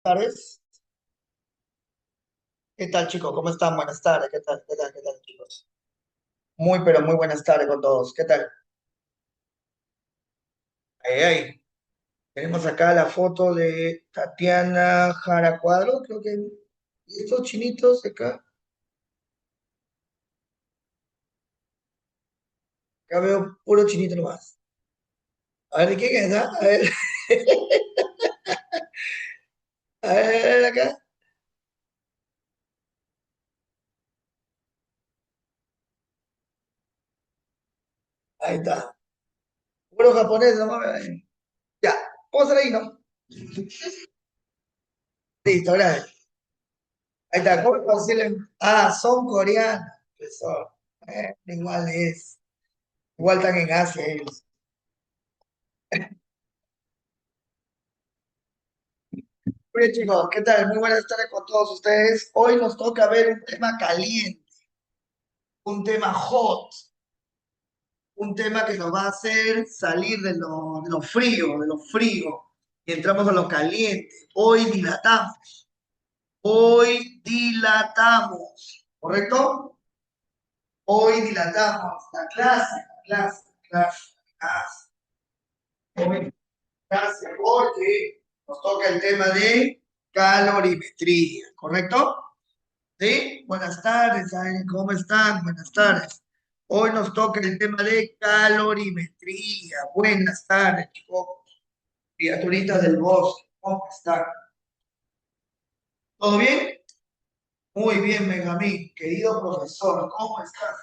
tardes. ¿Qué tal, chicos? ¿Cómo están? Buenas tardes. ¿Qué tal? ¿Qué tal? ¿Qué tal, chicos? Muy, pero muy buenas tardes con todos. ¿Qué tal? Ay. Tenemos acá la foto de Tatiana Jara Cuadro, creo que. ¿Y estos chinitos de acá? Acá veo puro chinito nomás. A ver, ¿de quién es? ¿Ah? A ver, a ver acá. Ahí está. Puro japonés nomás. Ya, puedo estar ahí, ¿no? Listo, gracias. Ahí está. ¿Cómo decirle? Ah, son coreanos. Profesor. Igual es. Igual están en Asia ellos. Bien, chicos, ¿qué tal? Muy buenas tardes con todos ustedes. Hoy nos toca ver un tema caliente, un tema hot, un tema que nos va a hacer salir de lo frío, y entramos a lo caliente. Hoy dilatamos, ¿correcto? Hoy dilatamos la clase. Hoy clase porque nos toca el tema de calorimetría, ¿correcto? Sí, buenas tardes, Aiden, ¿cómo están? Buenas tardes. Hoy nos toca el tema de calorimetría. Buenas tardes, chicos, criaturitas del bosque, ¿cómo están? ¿Todo bien? Muy bien, Benjamín, querido profesor, ¿cómo estás?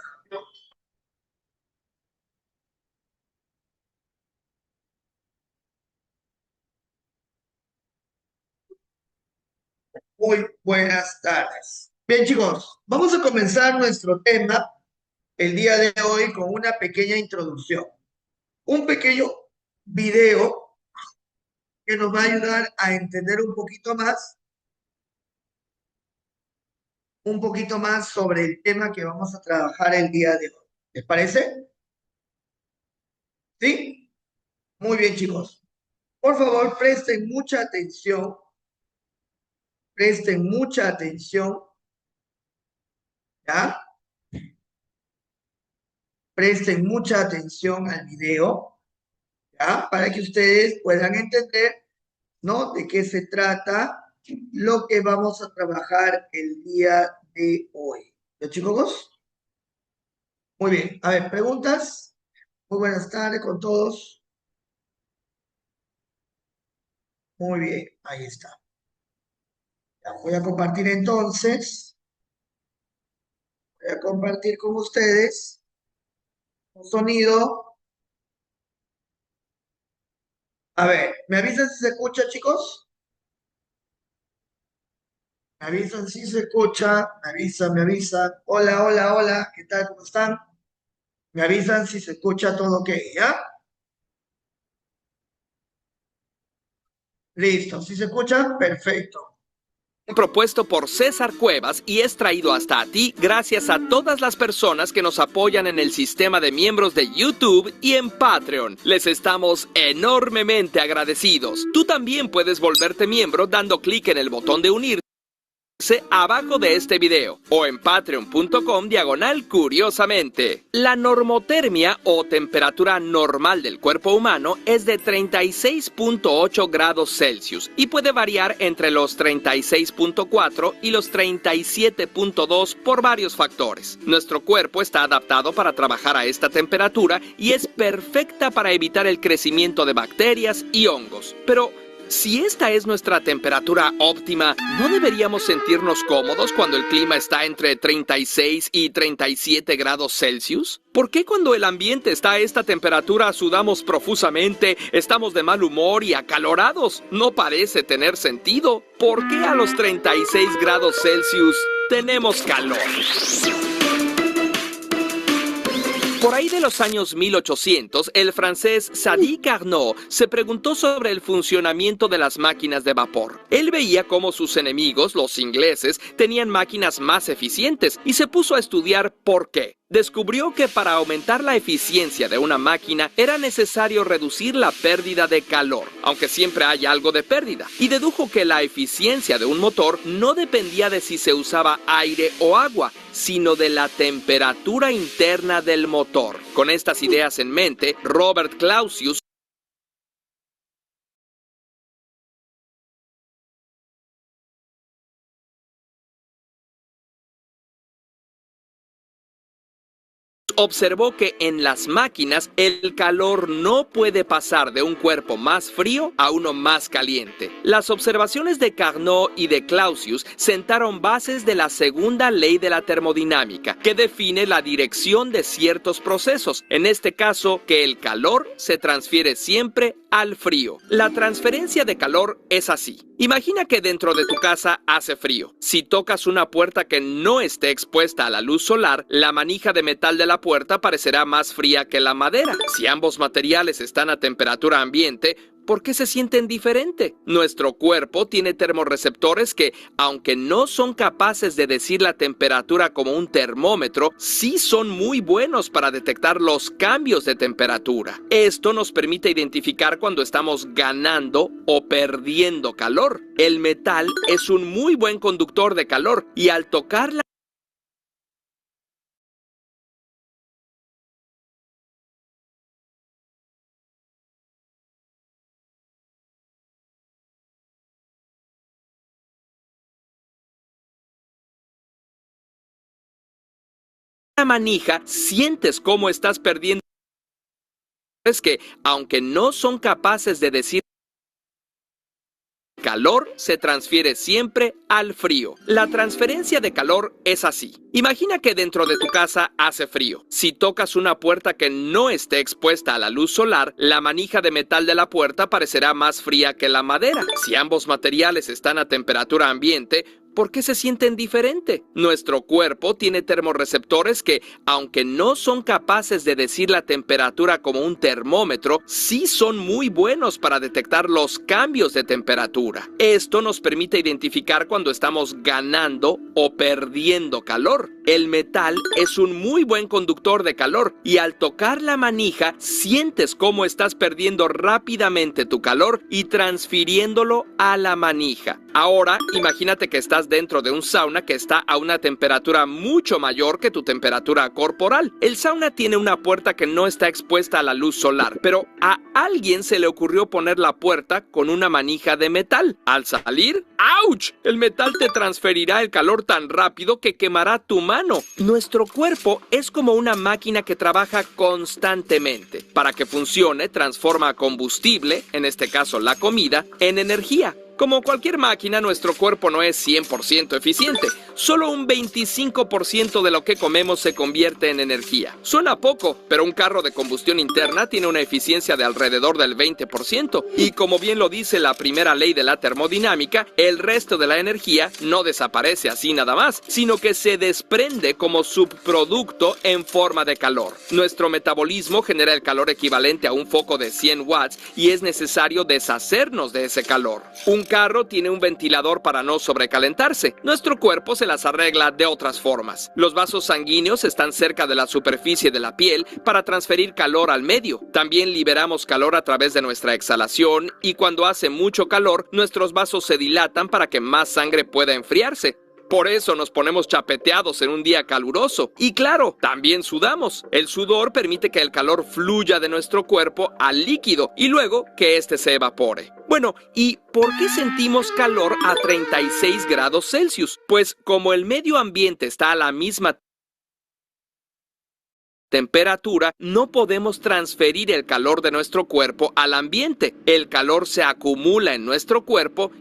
Muy buenas tardes. Bien, chicos, vamos a comenzar nuestro tema el día de hoy con una pequeña introducción, un pequeño video que nos va a ayudar a entender un poquito más sobre el tema que vamos a trabajar el día de hoy. ¿Les parece? ¿Sí? Muy bien, chicos. Por favor, presten mucha atención, ¿ya? Presten mucha atención al video, ¿ya? Para que ustedes puedan entender, ¿no? De qué se trata lo que vamos a trabajar el día de hoy. ¿Ya, chicos? Muy bien. A ver, preguntas. Muy buenas tardes con todos. Muy bien, ahí está. Ya, voy a compartir entonces. Voy a compartir con ustedes un sonido. A ver, ¿me avisan si se escucha, chicos? Me avisan si se escucha. Me avisan. Hola, hola, hola. ¿Qué tal? ¿Cómo están? Me avisan si se escucha todo ok, ¿ya? Listo. ¿Si se escucha? Perfecto. Propuesto por César Cuevas y es traído hasta a ti gracias a todas las personas que nos apoyan en el sistema de miembros de YouTube y en Patreon. Les estamos enormemente agradecidos. Tú también puedes volverte miembro dando clic en el botón de unirse abajo de este video o en patreon.com/curiosamente. La normotermia o temperatura normal del cuerpo humano es de 36.8 grados Celsius y puede variar entre los 36.4 y los 37.2 por varios factores. Nuestro cuerpo está adaptado para trabajar a esta temperatura y es perfecta para evitar el crecimiento de bacterias y hongos. Pero si esta es nuestra temperatura óptima, ¿no deberíamos sentirnos cómodos cuando el clima está entre 36 y 37 grados Celsius? ¿Por qué cuando el ambiente está a esta temperatura sudamos profusamente, estamos de mal humor y acalorados? No parece tener sentido. ¿Por qué a los 36 grados Celsius tenemos calor? Por ahí de los años 1800, el francés Sadi Carnot se preguntó sobre el funcionamiento de las máquinas de vapor. Él veía cómo sus enemigos, los ingleses, tenían máquinas más eficientes y se puso a estudiar por qué. descubrió que para aumentar la eficiencia de una máquina era necesario reducir la pérdida de calor, aunque siempre hay algo de pérdida, y dedujo que la eficiencia de un motor no dependía de si se usaba aire o agua, sino de la temperatura interna del motor. Con estas ideas en mente, Robert Clausius observó que en las máquinas el calor no puede pasar de un cuerpo más frío a uno más caliente. Las observaciones de Carnot y de Clausius sentaron bases de la segunda ley de la termodinámica, que define la dirección de ciertos procesos, en este caso que el calor se transfiere siempre al frío. La transferencia de calor es así. Imagina que dentro de tu casa hace frío. Si tocas una puerta que no esté expuesta a la luz solar, la manija de metal de la puerta parecerá más fría que la madera. Si ambos materiales están a temperatura ambiente, ¿por qué se sienten diferente? Nuestro cuerpo tiene termorreceptores que, aunque no son capaces de decir la temperatura como un termómetro, sí son muy buenos para detectar los cambios de temperatura. Esto nos permite identificar cuando estamos ganando o perdiendo calor. El metal es un muy buen conductor de calor y al tocar la manija, sientes cómo estás perdiendo. Es que, aunque no son capaces de decir calor, se transfiere siempre al frío. La transferencia de calor es así. Imagina que dentro de tu casa hace frío. Si tocas una puerta que no esté expuesta a la luz solar, la manija de metal de la puerta parecerá más fría que la madera. Si ambos materiales están a temperatura ambiente, ¿por qué se sienten diferente? Nuestro cuerpo tiene termorreceptores que, aunque no son capaces de decir la temperatura como un termómetro, sí son muy buenos para detectar los cambios de temperatura. Esto nos permite identificar cuando estamos ganando o perdiendo calor. El metal es un muy buen conductor de calor y al tocar la manija, sientes cómo estás perdiendo rápidamente tu calor y transfiriéndolo a la manija. Ahora, imagínate que estás dentro de un sauna que está a una temperatura mucho mayor que tu temperatura corporal. El sauna tiene una puerta que no está expuesta a la luz solar, pero a alguien se le ocurrió poner la puerta con una manija de metal. Al salir, ¡ouch! El metal te transferirá el calor tan rápido que quemará tu mano. Nuestro cuerpo es como una máquina que trabaja constantemente. Para que funcione, transforma combustible, en este caso la comida, en energía. Como cualquier máquina, nuestro cuerpo no es 100% eficiente. Solo un 25% de lo que comemos se convierte en energía. Suena poco, pero un carro de combustión interna tiene una eficiencia de alrededor del 20%. Y como bien lo dice la primera ley de la termodinámica, el resto de la energía no desaparece así nada más, sino que se desprende como subproducto en forma de calor. Nuestro metabolismo genera el calor equivalente a un foco de 100 watts y es necesario deshacernos de ese calor. Un carro tiene un ventilador para no sobrecalentarse. Nuestro cuerpo se las arregla de otras formas. Los vasos sanguíneos están cerca de la superficie de la piel para transferir calor al medio. También liberamos calor a través de nuestra exhalación y cuando hace mucho calor, nuestros vasos se dilatan para que más sangre pueda enfriarse. Por eso nos ponemos chapeteados en un día caluroso. Y claro, también sudamos. El sudor permite que el calor fluya de nuestro cuerpo al líquido y luego que éste se evapore. Bueno, ¿y por qué sentimos calor a 36 grados Celsius? Pues como el medio ambiente está a la misma temperatura, no podemos transferir el calor de nuestro cuerpo al ambiente. El calor se acumula en nuestro cuerpo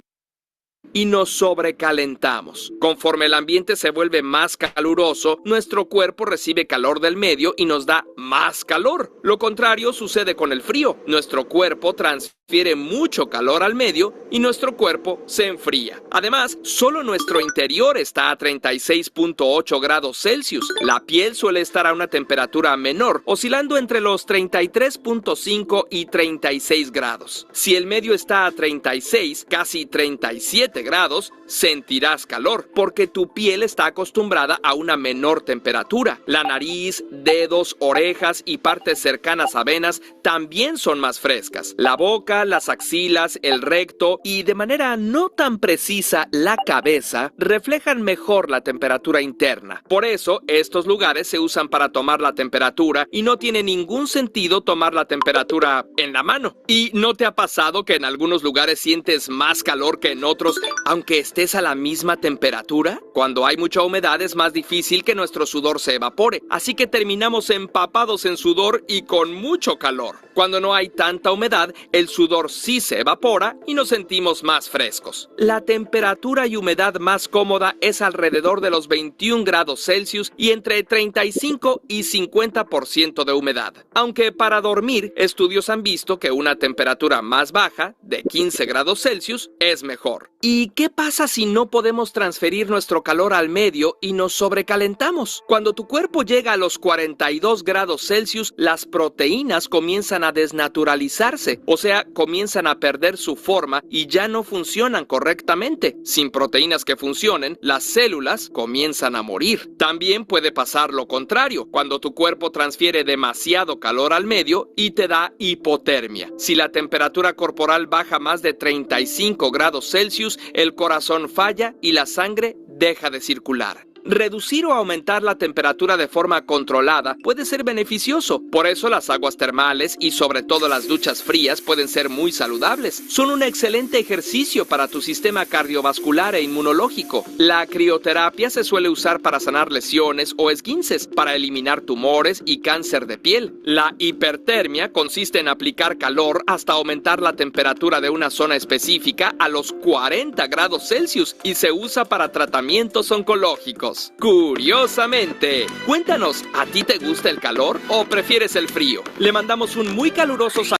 y nos sobrecalentamos. Conforme el ambiente se vuelve más caluroso, nuestro cuerpo recibe calor del medio y nos da más calor. Lo contrario sucede con el frío. Nuestro cuerpo transfiere mucho calor al medio y nuestro cuerpo se enfría. Además, solo nuestro interior está a 36.8 grados Celsius. La piel suele estar a una temperatura menor, oscilando entre los 33.5 y 36 grados. Si el medio está a 36, casi 37 grados, sentirás calor, porque tu piel está acostumbrada a una menor temperatura. La nariz, dedos, orejas y partes cercanas a venas también son más frescas. La boca, las axilas, el recto y de manera no tan precisa la cabeza reflejan mejor la temperatura interna. Por eso, estos lugares se usan para tomar la temperatura y no tiene ningún sentido tomar la temperatura en la mano. ¿Y no te ha pasado que en algunos lugares sientes más calor que en otros, aunque estés a la misma temperatura? Cuando hay mucha humedad es más difícil que nuestro sudor se evapore, así que terminamos empapados en sudor y con mucho calor. Cuando no hay tanta humedad, el sudor sí se evapora y nos sentimos más frescos. La temperatura y humedad más cómoda es alrededor de los 21 grados Celsius y entre 35 y 50% de humedad. Aunque para dormir, estudios han visto que una temperatura más baja, de 15 grados Celsius, es mejor. ¿Y qué pasa si no podemos transferir nuestro calor al medio y nos sobrecalentamos? Cuando tu cuerpo llega a los 42 grados Celsius, las proteínas comienzan a desnaturalizarse, o sea, comienzan a perder su forma y ya no funcionan correctamente. Sin proteínas que funcionen, las células comienzan a morir. También puede pasar lo contrario, cuando tu cuerpo transfiere demasiado calor al medio y te da hipotermia. Si la temperatura corporal baja más de 35 grados Celsius, el corazón falla y la sangre deja de circular. Reducir o aumentar la temperatura de forma controlada puede ser beneficioso. Por eso las aguas termales y sobre todo las duchas frías pueden ser muy saludables. Son un excelente ejercicio para tu sistema cardiovascular e inmunológico. La crioterapia se suele usar para sanar lesiones o esguinces, para eliminar tumores y cáncer de piel. La hipertermia consiste en aplicar calor hasta aumentar la temperatura de una zona específica a los 40 grados Celsius y se usa para tratamientos oncológicos. Curiosamente, cuéntanos, ¿a ti te gusta el calor o prefieres el frío? Le mandamos un muy caluroso saludo.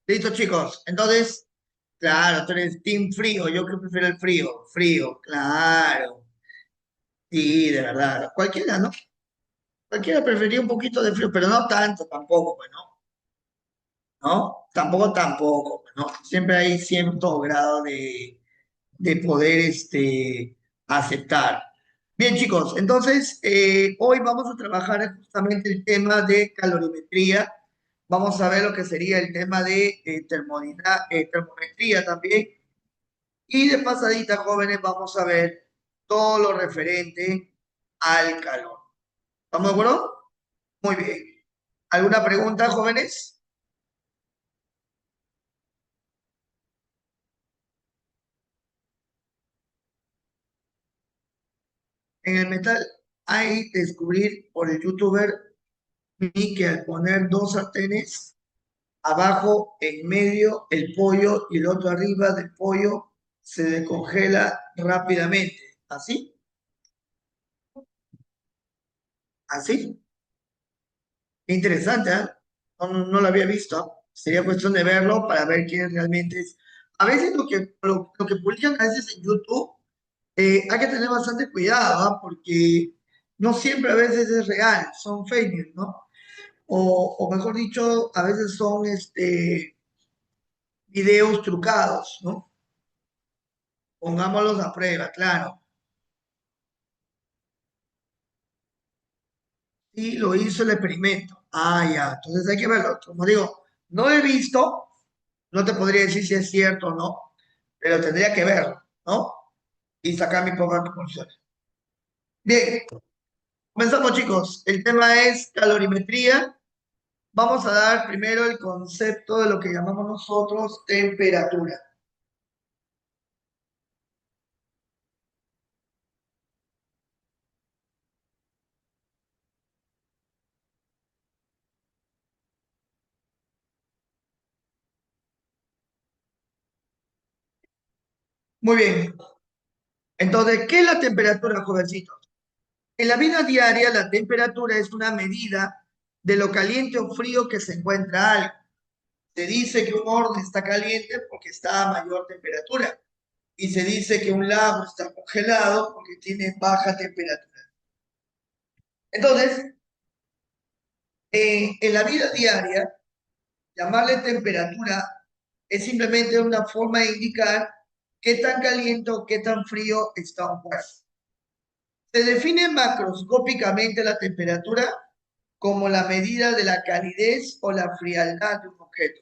Listo, chicos. Entonces, claro, tú eres team frío. Yo creo que prefiero el frío. Frío, claro. Sí, de verdad. Cualquiera, ¿no? Cualquiera preferiría un poquito de frío, pero no tanto tampoco, pues, ¿no? ¿No? Tampoco, pues, ¿no? Siempre hay cierto grado de poder aceptar. Bien, chicos, entonces hoy vamos a trabajar justamente el tema de calorimetría. Vamos a ver lo que sería el tema de termometría también. Y de pasadita, jóvenes, vamos a ver todo lo referente al calor. ¿Estamos de acuerdo? Muy bien. ¿Alguna pregunta, jóvenes? En el metal hay descubrir por el youtuber vi que al poner dos sartenes, abajo, en medio, el pollo y el otro arriba del pollo se descongela rápidamente. ¿Así? ¿Así? Qué interesante, ¿eh? No lo había visto. Sería cuestión de verlo para ver quién realmente es. A veces lo que publican a veces en YouTube, hay que tener bastante cuidado, ¿ah? Porque no siempre a veces es real, son fake news, ¿no? O mejor dicho, a veces son videos trucados, ¿no? Pongámoslos a prueba, claro. Y lo hizo el experimento. Ah, ya, entonces hay que verlo. Como digo, no lo he visto, no te podría decir si es cierto o no, pero tendría que verlo, ¿no? Y sacar mi propia conclusión. Bien, comenzamos, chicos. El tema es calorimetría. Vamos a dar primero el concepto de lo que llamamos nosotros temperatura. Muy bien. Entonces, ¿qué es la temperatura, jovencitos? En la vida diaria, la temperatura es una medida de lo caliente o frío que se encuentra algo. Se dice que un horno está caliente porque está a mayor temperatura. Y se dice que un lago está congelado porque tiene baja temperatura. Entonces, En la vida diaria, llamarle temperatura es simplemente una forma de indicar qué tan caliente o qué tan frío está un cuerpo. Se define macroscópicamente la temperatura como la medida de la calidez o la frialdad de un objeto.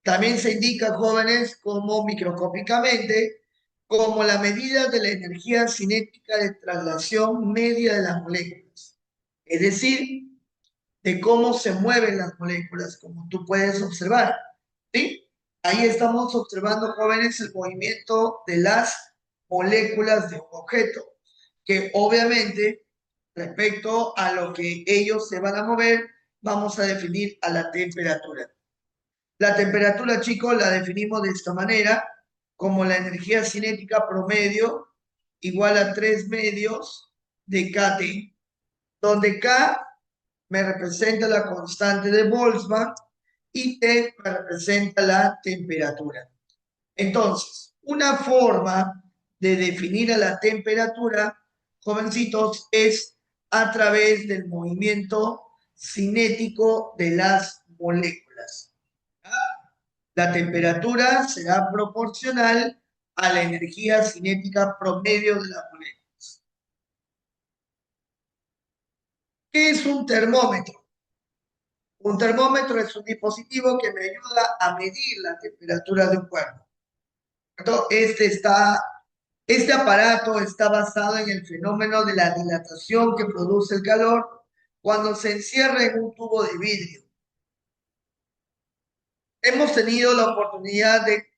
También se indica, jóvenes, como microscópicamente, como la medida de la energía cinética de traslación media de las moléculas. Es decir, de cómo se mueven las moléculas, como tú puedes observar. ¿Sí? Ahí estamos observando, jóvenes, el movimiento de las moléculas de un objeto, que obviamente, respecto a lo que ellos se van a mover, vamos a definir a la temperatura. La temperatura, chicos, la definimos de esta manera, como la energía cinética promedio igual a 3 medios de KT, donde K me representa la constante de Boltzmann y T me representa la temperatura. Entonces, una forma de definir a la temperatura, jovencitos, es a través del movimiento cinético de las moléculas. La temperatura será proporcional a la energía cinética promedio de las moléculas. ¿Qué es un termómetro? Un termómetro es un dispositivo que me ayuda a medir la temperatura de un cuerpo. Este aparato está basado en el fenómeno de la dilatación que produce el calor cuando se encierra en un tubo de vidrio. Hemos tenido la oportunidad de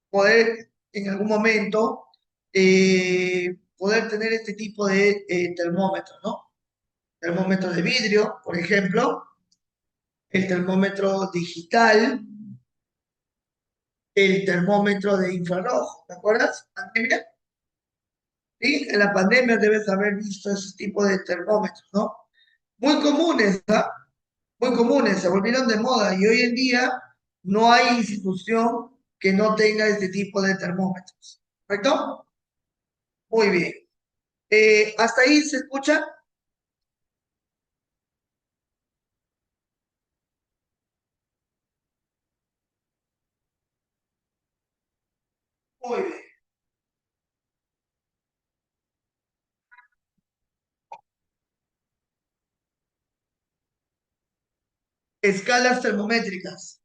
poder en algún momento poder tener este tipo de termómetros, ¿no? Termómetro de vidrio, por ejemplo, el termómetro digital, el termómetro de infrarrojo, ¿te acuerdas? ¿Pandemia? Sí, en la pandemia debes haber visto ese tipo de termómetros, ¿no? Muy comunes, ¿ah? Muy comunes, se volvieron de moda y hoy en día no hay institución que no tenga este tipo de termómetros, ¿correcto? Muy bien. ¿Hasta ahí se escucha? Muy bien. Escalas termométricas.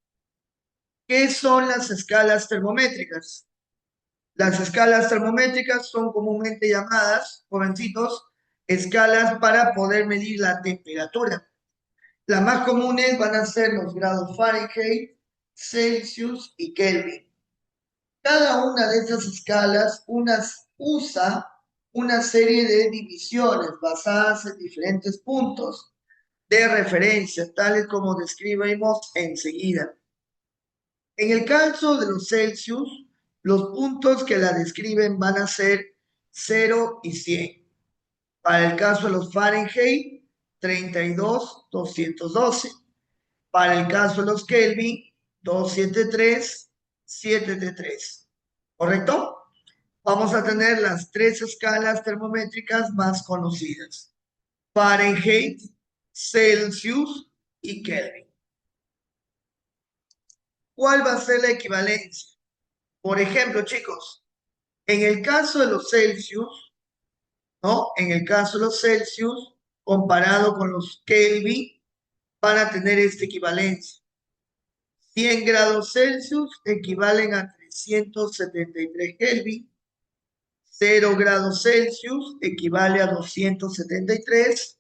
¿Qué son las escalas termométricas? Las escalas termométricas son comúnmente llamadas, jovencitos, escalas para poder medir la temperatura. Las más comunes van a ser los grados Fahrenheit, Celsius y Kelvin. Cada una de esas escalas usa una serie de divisiones basadas en diferentes puntos de referencia, tales como describimos enseguida. En el caso de los Celsius, los puntos que la describen van a ser 0 y 100. Para el caso de los Fahrenheit, 32, 212. Para el caso de los Kelvin, 273, 773. ¿Correcto? Vamos a tener las tres escalas termométricas más conocidas: Fahrenheit, Celsius y Kelvin. ¿Cuál va a ser la equivalencia? Por ejemplo, chicos, en el caso de los Celsius, ¿no? En el caso de los Celsius, comparado con los Kelvin, van a tener esta equivalencia. 100 grados Celsius equivalen a 373 Kelvin, 0 grados Celsius equivale a 273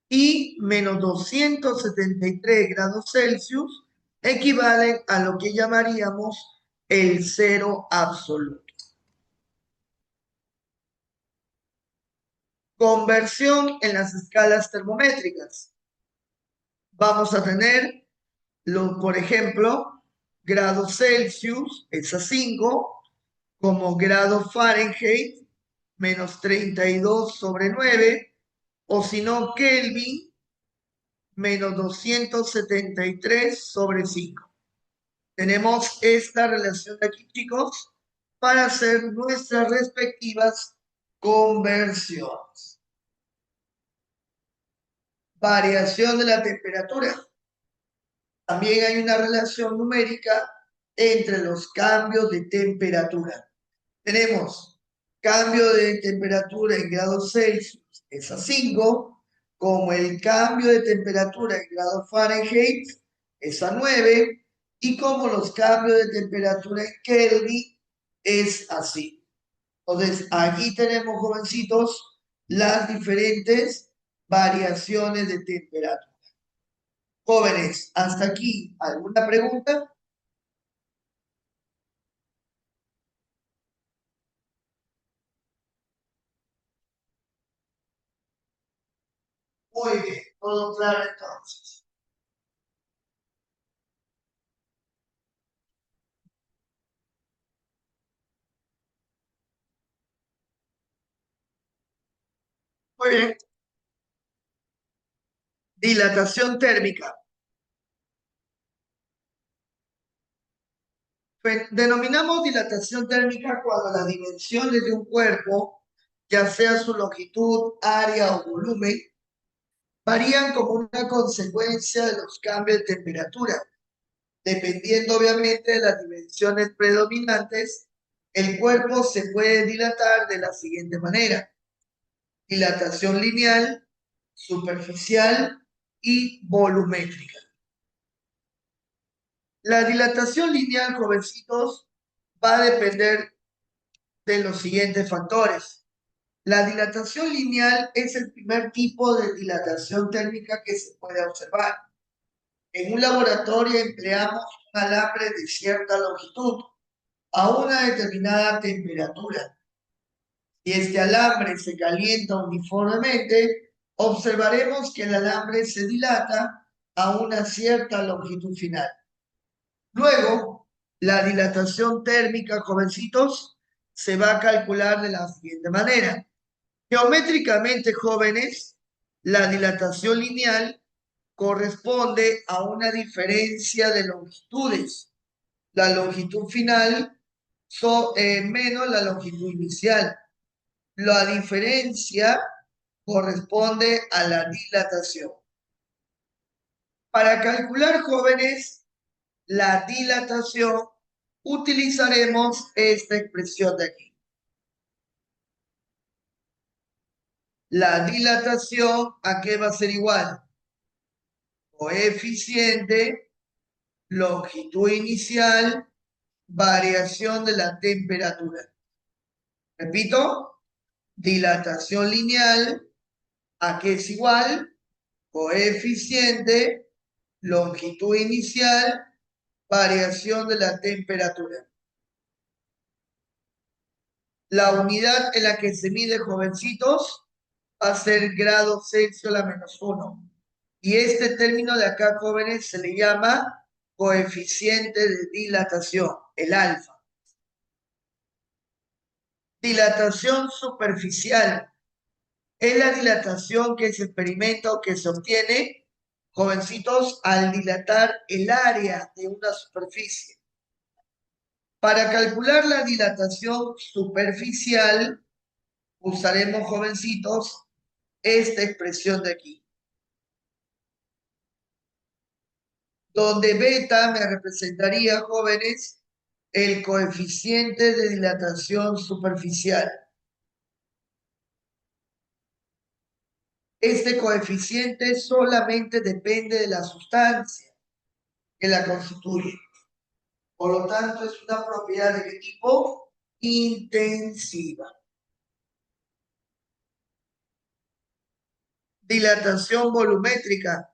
y menos 273 grados Celsius equivalen a lo que llamaríamos el cero absoluto. Conversión en las escalas termométricas. Vamos a tener, por ejemplo, grados Celsius es a 5, como grado Fahrenheit menos 32 sobre 9, o si no, Kelvin menos 273 sobre 5. Tenemos esta relación de aquí, chicos, para hacer nuestras respectivas conversiones. variación de la temperatura. También hay una relación numérica entre los cambios de temperatura. Tenemos cambio de temperatura en grados Celsius, es a 5, como el cambio de temperatura en grados Fahrenheit, es a 9, y como los cambios de temperatura en Kelvin, es así. Entonces, aquí tenemos, jovencitos, las diferentes variaciones de temperatura. Jóvenes, hasta aquí, ¿alguna pregunta? Muy bien, todo claro entonces. Muy bien. Dilatación térmica. Denominamos dilatación térmica cuando las dimensiones de un cuerpo, ya sea su longitud, área o volumen, varían como una consecuencia de los cambios de temperatura. Dependiendo obviamente de las dimensiones predominantes, el cuerpo se puede dilatar de la siguiente manera: dilatación lineal, superficial y volumétrica. La dilatación lineal, jovencitos, va a depender de los siguientes factores. La dilatación lineal es el primer tipo de dilatación térmica que se puede observar. En un laboratorio empleamos un alambre de cierta longitud a una determinada temperatura. Si este alambre se calienta uniformemente, observaremos que el alambre se dilata a una cierta longitud final. Luego, la dilatación térmica, jovencitos, se va a calcular de la siguiente manera. Geométricamente, jóvenes, la dilatación lineal corresponde a una diferencia de longitudes. La longitud final menos la longitud inicial. La diferencia corresponde a la dilatación. Para calcular, jóvenes, la dilatación, utilizaremos esta expresión de aquí. La dilatación, ¿a qué va a ser igual? Coeficiente, longitud inicial, variación de la temperatura. Repito, dilatación lineal, ¿a qué es igual? Coeficiente, longitud inicial, variación de la temperatura. La unidad en la que se mide, jovencitos, va a ser grados Celsius a la -1. Y este término de acá, jóvenes, se le llama coeficiente de dilatación, el alfa. Dilatación superficial es la dilatación que se experimenta o que se obtiene, jovencitos, al dilatar el área de una superficie. Para calcular la dilatación superficial, usaremos, jovencitos, esta expresión de aquí, donde beta me representaría, jóvenes, el coeficiente de dilatación superficial. Este coeficiente solamente depende de la sustancia que la constituye. Por lo tanto, es una propiedad de qué tipo? Intensiva. Dilatación volumétrica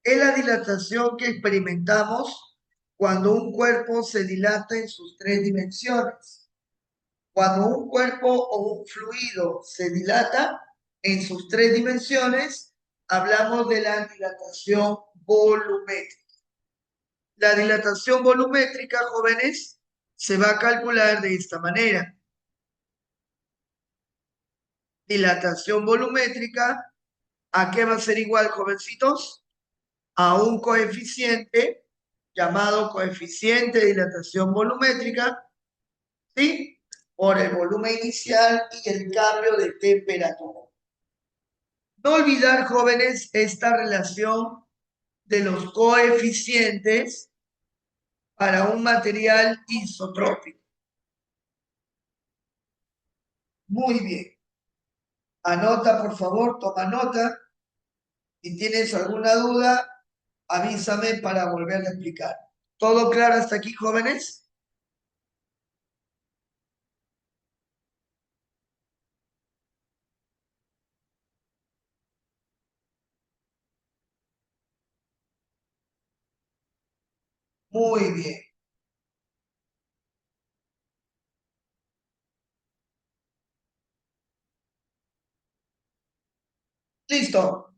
es la dilatación que experimentamos cuando un cuerpo se dilata en sus tres dimensiones. Cuando un cuerpo o un fluido se dilata en sus tres dimensiones, hablamos de la dilatación volumétrica. La dilatación volumétrica, jóvenes, se va a calcular de esta manera. Dilatación volumétrica, ¿a qué va a ser igual, jovencitos? A un coeficiente llamado coeficiente de dilatación volumétrica, ¿sí? Por el volumen inicial y el cambio de temperatura. No olvidar, jóvenes, esta relación de los coeficientes para un material isotrópico. Muy bien. Anota, por favor, toma nota. Si tienes alguna duda, avísame para volver a explicar. ¿Todo claro hasta aquí, jóvenes? Muy bien. Listo.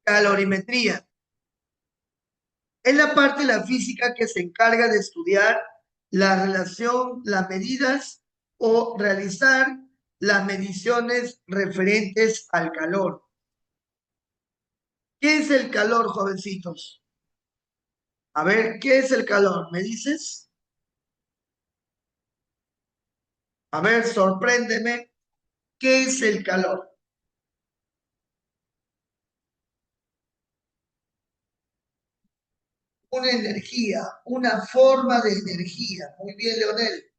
Calorimetría. Es la parte de la física que se encarga de estudiar la relación, las medidas o realizar las mediciones referentes al calor. ¿Qué es el calor, jovencitos? A ver, ¿qué es el calor? ¿Me dices? A ver, sorpréndeme. ¿Qué es el calor? Una energía, una forma de energía. Muy bien, Leonel.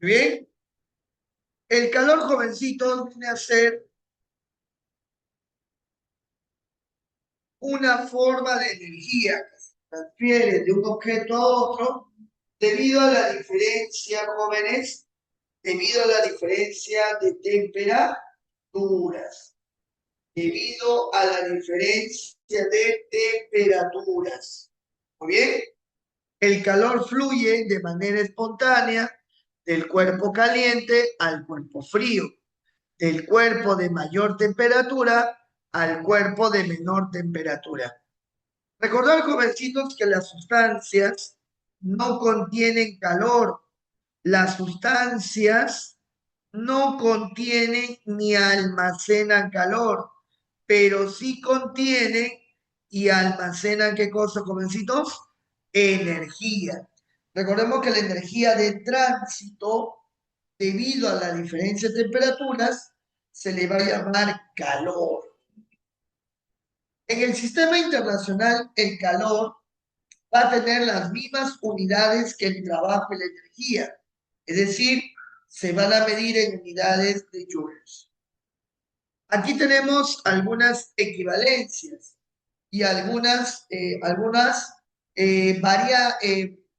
Muy bien. El calor, jovencito, viene a ser una forma de energía que se transfiere de un objeto a otro debido a la diferencia, jóvenes, debido a la diferencia de temperaturas, debido a la diferencia de temperaturas. Muy bien, el calor fluye de manera espontánea del cuerpo caliente al cuerpo frío, del cuerpo de mayor temperatura al cuerpo de menor temperatura. Recordar, jovencitos, que las sustancias no contienen calor. Las sustancias no contienen ni almacenan calor, pero sí contienen y almacenan, ¿qué cosa, jovencitos? Energía. Recordemos que la energía de tránsito, debido a la diferencia de temperaturas, se le va a llamar calor. En el sistema internacional, el calor va a tener las mismas unidades que el trabajo y la energía. Es decir, se van a medir en unidades de joules. Aquí tenemos algunas equivalencias y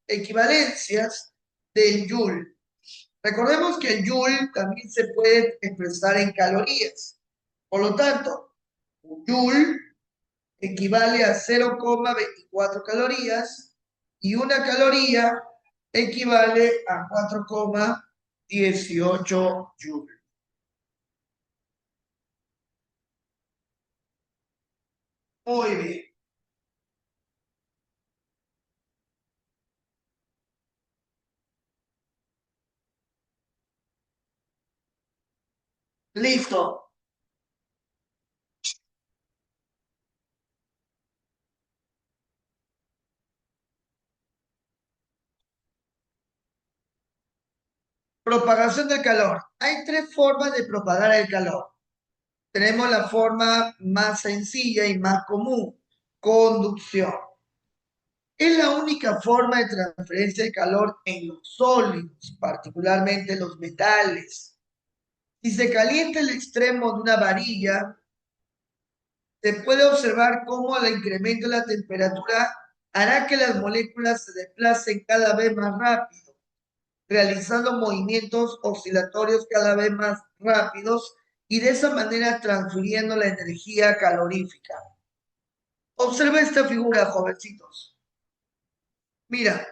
equivalencias del joule. Recordemos que el joule también se puede expresar en calorías. Por lo tanto, un joule equivale a 0,24 calorías y una caloría equivale a 4,18 joules. Muy bien. Listo. Propagación del calor. Hay tres formas de propagar el calor. Tenemos la forma más sencilla y más común, conducción. Es la única forma de transferencia de calor en los sólidos, particularmente los metales. Si se calienta el extremo de una varilla, se puede observar cómo el incremento de la temperatura hará que las moléculas se desplacen cada vez más rápido, realizando movimientos oscilatorios cada vez más rápidos y de esa manera transfiriendo la energía calorífica. Observa esta figura, jovencitos. Mira,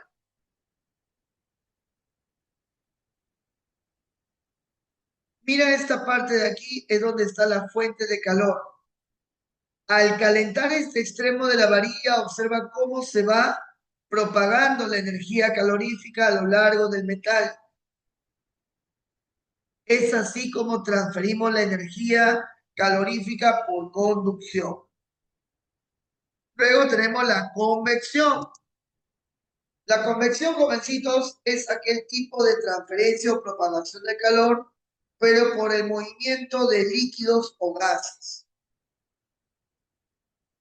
mira esta parte de aquí, es donde está la fuente de calor. Al calentar este extremo de la varilla, observa cómo se va propagando la energía calorífica a lo largo del metal. Es así como transferimos la energía calorífica por conducción. Luego tenemos la convección. La convección, jovencitos, es aquel tipo de transferencia o propagación de calor, pero por el movimiento de líquidos o gases.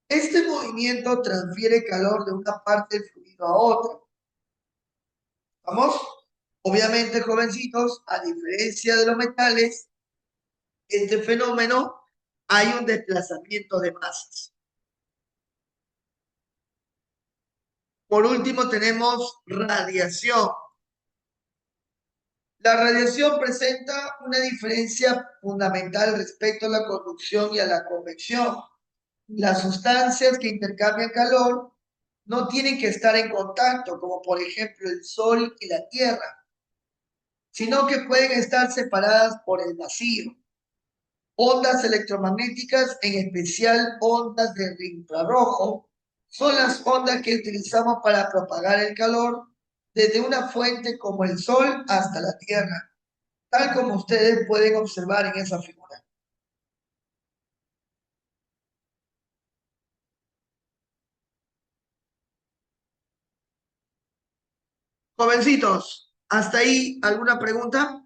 Este movimiento transfiere calor de una parte del fluido a otra. ¿Vamos? Obviamente, jovencitos, a diferencia de los metales, este fenómeno hay un desplazamiento de masas. Por último, tenemos radiación. La radiación presenta una diferencia fundamental respecto a la conducción y a la convección. Las sustancias que intercambian calor no tienen que estar en contacto, como por ejemplo el Sol y la Tierra, sino que pueden estar separadas por el vacío. Ondas electromagnéticas, en especial ondas de infrarrojo, son las ondas que utilizamos para propagar el calor desde una fuente como el Sol hasta la Tierra, tal como ustedes pueden observar en esa figura. Jovencitos, ¿hasta ahí alguna pregunta?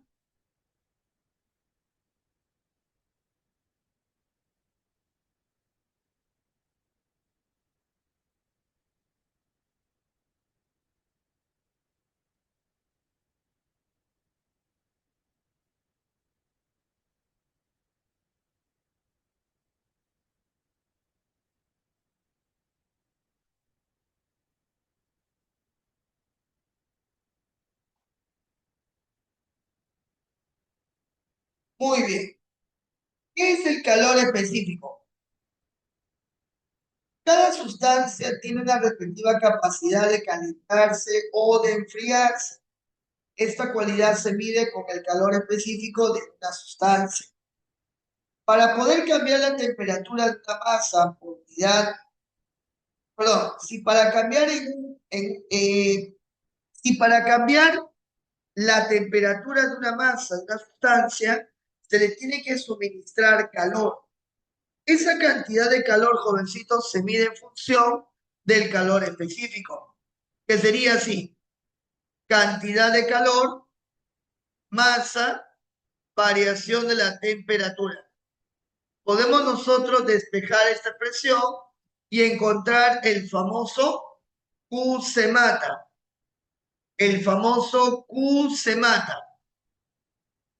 Muy bien. ¿Qué es el calor específico? Cada sustancia tiene una respectiva capacidad de calentarse o de enfriarse. Esta cualidad se mide con el calor específico de una sustancia. Para poder cambiar la temperatura de una masa por unidad, perdón, si para cambiar la temperatura de una masa, de una sustancia, se le tiene que suministrar calor. Esa cantidad de calor, jovencitos, se mide en función del calor específico, que sería así: cantidad de calor, masa, variación de la temperatura. Podemos nosotros despejar esta expresión y encontrar el famoso Q se mata. El famoso Q se mata.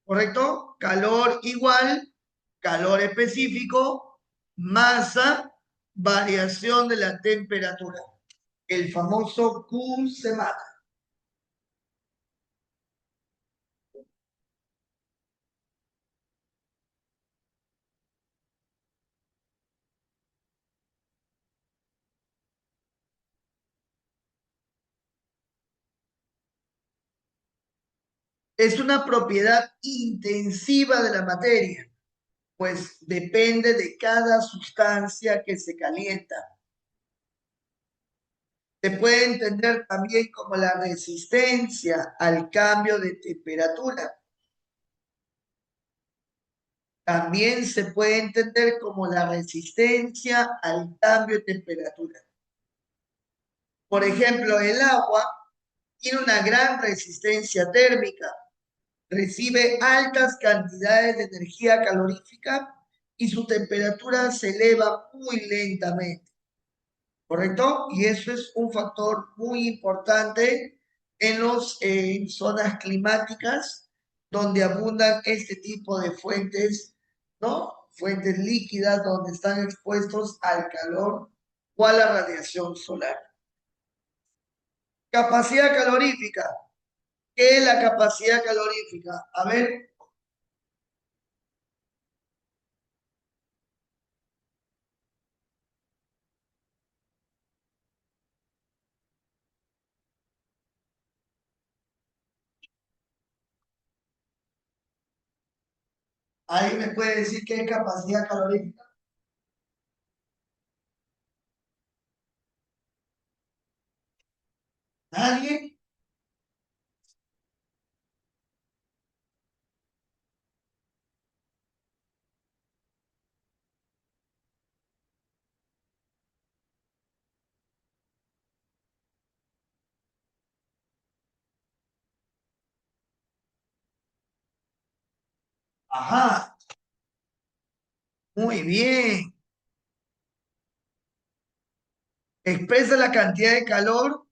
¿Correcto? Calor igual, calor específico, masa, variación de la temperatura. El famoso Q se mata. Es una propiedad intensiva de la materia, pues depende de cada sustancia que se calienta. Se puede entender también como la resistencia al cambio de temperatura. También se puede entender como la resistencia al cambio de temperatura. Por ejemplo, el agua tiene una gran resistencia térmica, recibe altas cantidades de energía calorífica y su temperatura se eleva muy lentamente. ¿Correcto? Y eso es un factor muy importante en zonas climáticas donde abundan este tipo de fuentes, ¿no? Fuentes líquidas donde están expuestos al calor o a la radiación solar. Capacidad calorífica. ¿Qué es la capacidad calorífica? A ver, ¿alguien me puede decir qué es capacidad calorífica? Ajá, muy bien. Expresa la cantidad de calor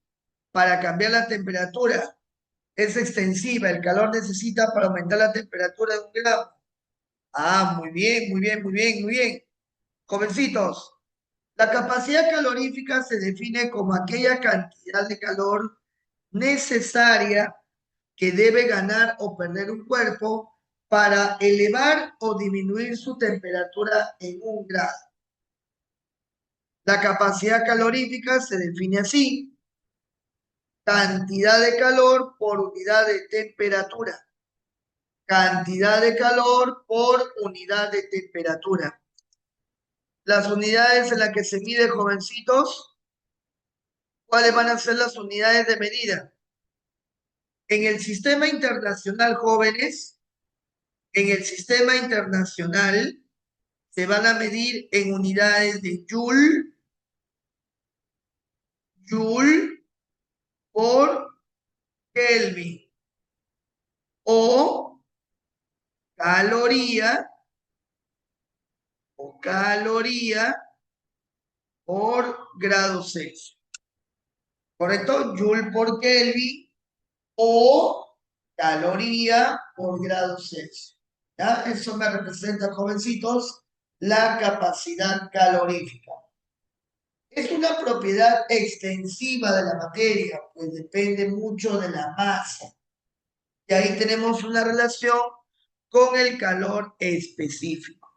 para cambiar la temperatura. Es extensiva. El calor necesita para aumentar la temperatura de 1 grado. Ah, muy bien, muy bien, muy bien, muy bien. Jovencitos, la capacidad calorífica se define como aquella cantidad de calor necesaria que debe ganar o perder un cuerpo para elevar o disminuir su temperatura en 1 grado. La capacidad calorífica se define así: cantidad de calor por unidad de temperatura. Cantidad de calor por unidad de temperatura. Las unidades en las que se mide, jovencitos, ¿cuáles van a ser las unidades de medida? En el sistema internacional, jóvenes, en el sistema internacional se van a medir en unidades de Joule por Kelvin o caloría por grado Celsius. ¿Correcto? Joule por Kelvin o caloría por grado Celsius. ¿Ya? Eso me representa, jovencitos, la capacidad calorífica. Es una propiedad extensiva de la materia, pues depende mucho de la masa. Y ahí tenemos una relación con el calor específico.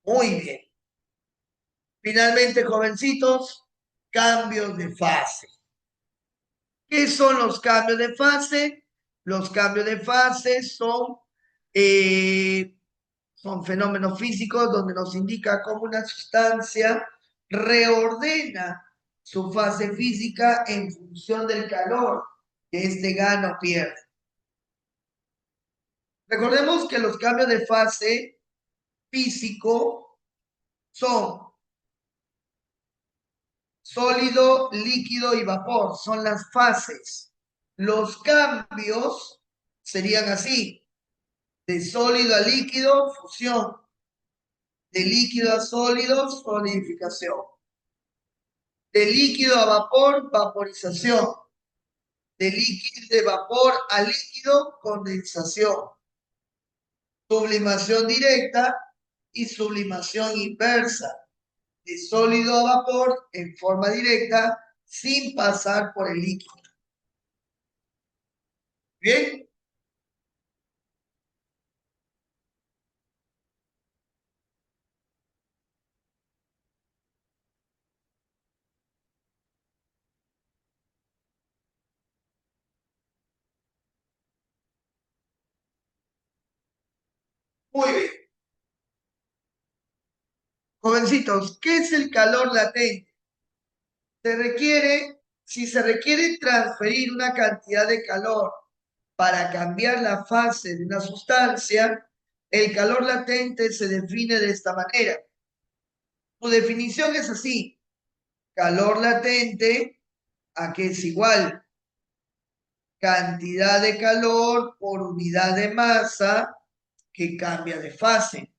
Muy bien. Finalmente, jovencitos, cambios de fase. ¿Qué son los cambios de fase? Los cambios de fase son fenómenos físicos donde nos indica cómo una sustancia reordena su fase física en función del calor que éste gana o pierde. Recordemos que los cambios de fase físico son sólido, líquido y vapor, son las fases. Los cambios serían así: de sólido a líquido, fusión; de líquido a sólido, solidificación; de líquido a vapor, vaporización; de vapor a líquido, condensación; sublimación directa y sublimación inversa; de sólido a vapor en forma directa sin pasar por el líquido. ¿Bien? Muy bien. Jovencitos, ¿qué es el calor latente? Si se requiere transferir una cantidad de calor para cambiar la fase de una sustancia, el calor latente se define de esta manera. Su definición es así: calor latente, ¿a qué es igual? Cantidad de calor por unidad de masa que cambia de fase.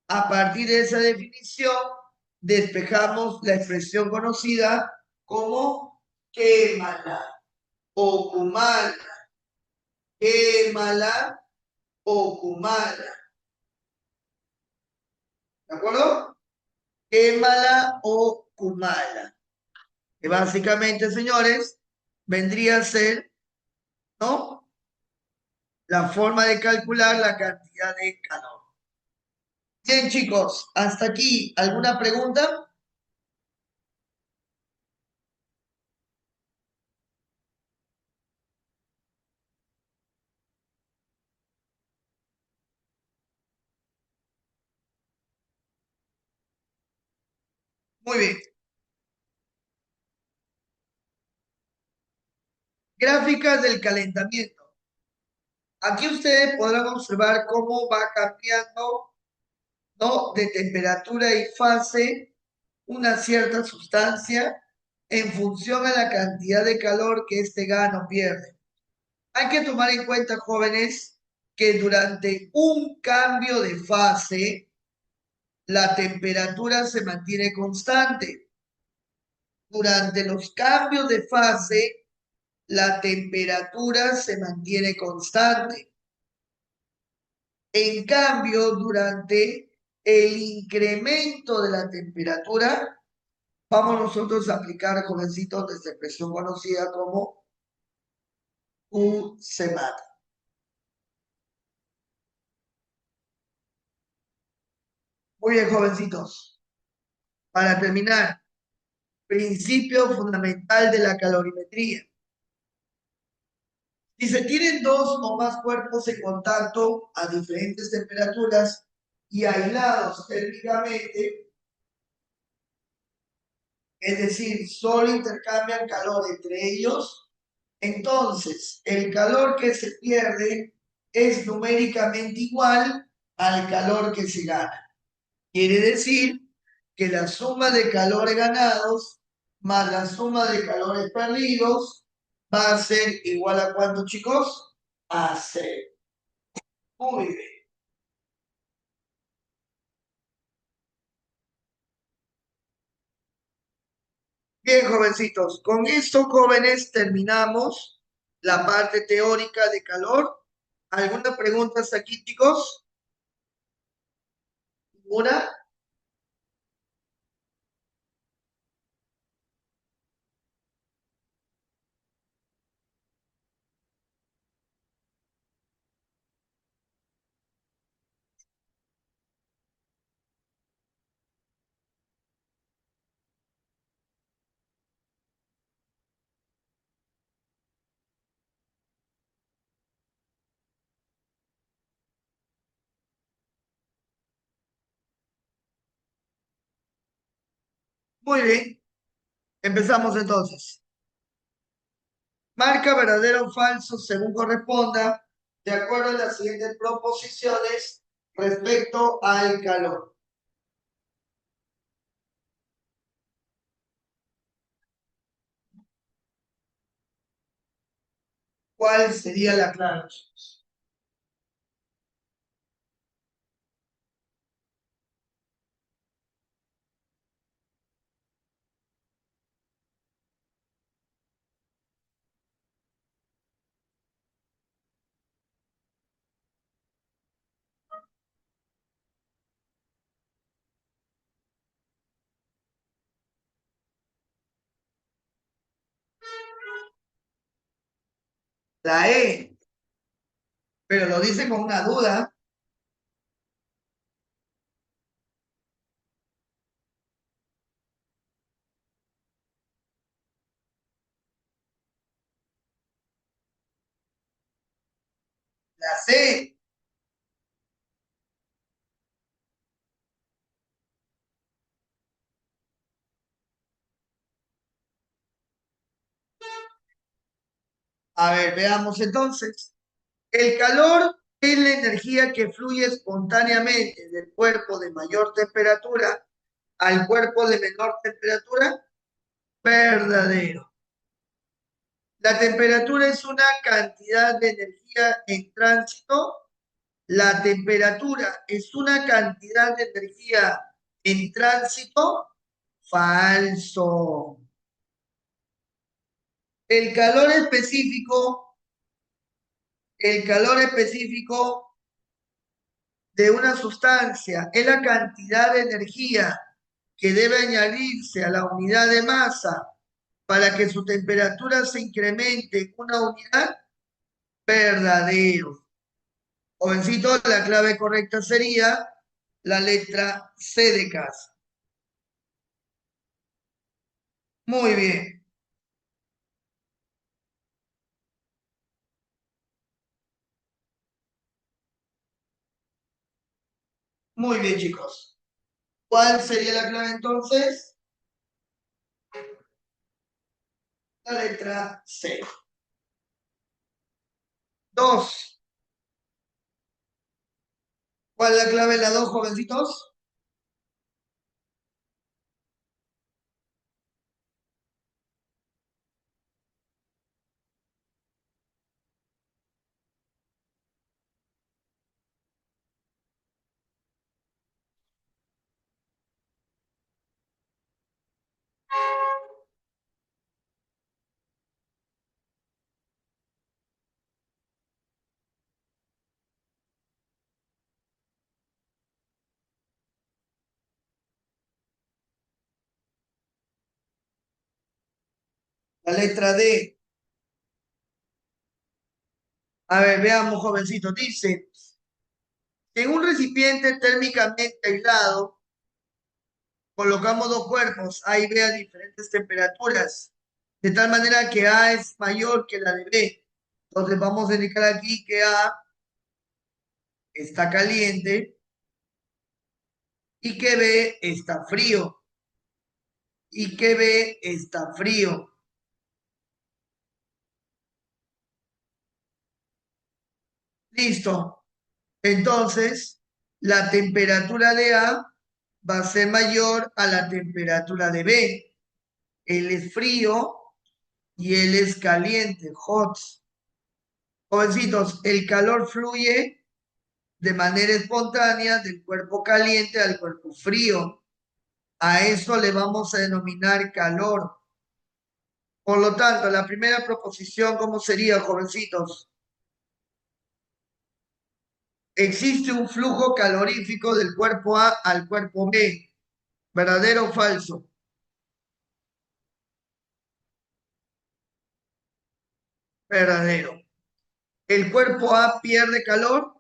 A partir de esa definición, despejamos la expresión conocida como quémala o kumala. Quémala o kumala. ¿De acuerdo? Quémala o kumala. Que básicamente, señores, vendría a ser, ¿no?, la forma de calcular la cantidad de calor. Bien, chicos, hasta aquí. ¿Alguna pregunta? Muy bien. Gráficas del calentamiento. Aquí ustedes podrán observar cómo va cambiando, ¿no?, de temperatura y fase una cierta sustancia en función a la cantidad de calor que éste gana o pierde. Hay que tomar en cuenta, jóvenes, que durante un cambio de fase, la temperatura se mantiene constante. Durante los cambios de fase, la temperatura se mantiene constante. En cambio, durante el incremento de la temperatura, vamos nosotros a aplicar, jovencitos, nuestra expresión conocida como Q se mata. Muy bien, jovencitos. Para terminar, principio fundamental de la calorimetría. Si se tienen dos o más cuerpos en contacto a diferentes temperaturas y aislados térmicamente, es decir, solo intercambian calor entre ellos, entonces el calor que se pierde es numéricamente igual al calor que se gana. Quiere decir que la suma de calores ganados más la suma de calores perdidos va a ser igual a ¿cuánto, chicos? A 0. Muy bien. Bien, jovencitos, con esto, jóvenes, terminamos la parte teórica de calor. ¿Alguna pregunta hasta aquí, chicos? ¿Una? Muy bien. Empezamos entonces. Marca verdadero o falso según corresponda, de acuerdo a las siguientes proposiciones respecto al calor. ¿Cuál sería la clave? La E, pero lo dice con una duda. La C. A ver, veamos entonces. El calor es la energía que fluye espontáneamente del cuerpo de mayor temperatura al cuerpo de menor temperatura. Verdadero. La temperatura es una cantidad de energía en tránsito. La temperatura es una cantidad de energía en tránsito. Falso. El calor específico, el calor específico de una sustancia es la cantidad de energía que debe añadirse a la unidad de masa para que su temperatura se incremente en una unidad. Verdadero. Jovencito, la clave correcta sería la letra C de casa. Muy bien, muy bien, chicos. ¿Cuál sería la clave entonces? La letra C. Dos. ¿Cuál es la clave de la dos, jovencitos? La letra D. A ver, veamos, jovencito. Dice, en un recipiente térmicamente aislado, colocamos dos cuerpos, A y B, a diferentes temperaturas, de tal manera que A es mayor que la de B. Entonces vamos a indicar aquí que A está caliente y que B está frío. Y que B está frío. Listo. Entonces, la temperatura de A va a ser mayor a la temperatura de B. Él es frío y él es caliente, hot. Jovencitos, el calor fluye de manera espontánea del cuerpo caliente al cuerpo frío. A eso le vamos a denominar calor. Por lo tanto, la primera proposición, ¿cómo sería, jovencitos? Existe un flujo calorífico del cuerpo A al cuerpo B. ¿Verdadero o falso? Verdadero. ¿El cuerpo A pierde calor?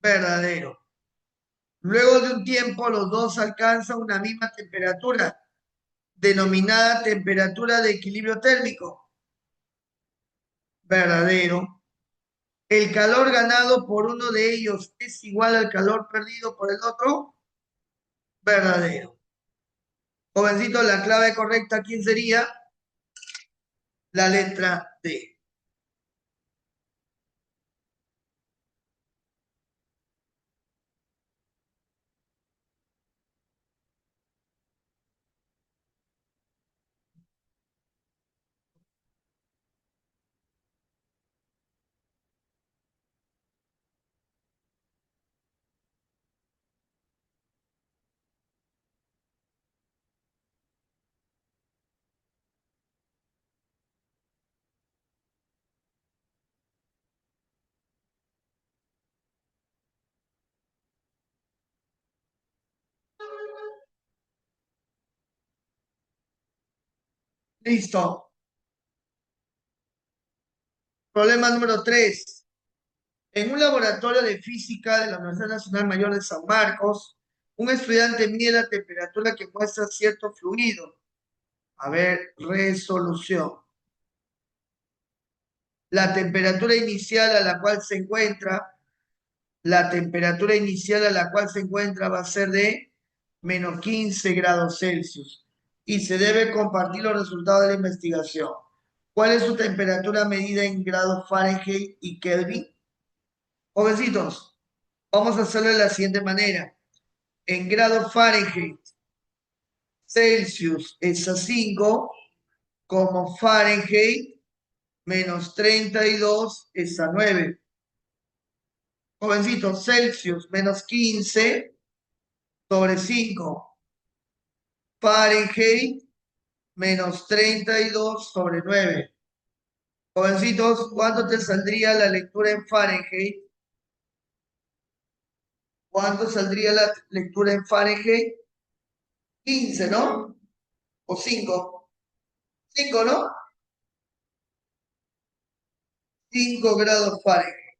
Verdadero. Luego de un tiempo, los dos alcanzan una misma temperatura, denominada temperatura de equilibrio térmico. Verdadero. ¿El calor ganado por uno de ellos es igual al calor perdido por el otro? Verdadero. Jovencito, la clave correcta, ¿quién sería? La letra D. Listo. Problema número 3. En un laboratorio de física de la Universidad Nacional Mayor de San Marcos, un estudiante mide la temperatura que muestra cierto fluido. A ver, resolución. La temperatura inicial a la cual se encuentra, la temperatura inicial a la cual se encuentra va a ser de menos 15 grados Celsius y se debe compartir los resultados de la investigación. ¿Cuál es su temperatura medida en grados Fahrenheit y Kelvin? Jovencitos, vamos a hacerlo de la siguiente manera. En grados Fahrenheit, Celsius es a 5, como Fahrenheit menos 32 es a 9. Jovencitos, Celsius menos 15 sobre 5. Fahrenheit menos 32 sobre 9. Jovencitos, ¿cuánto te saldría la lectura en Fahrenheit? ¿Cuánto saldría la lectura en Fahrenheit? 15, ¿no? ¿O 5? 5, ¿no? 5 grados Fahrenheit.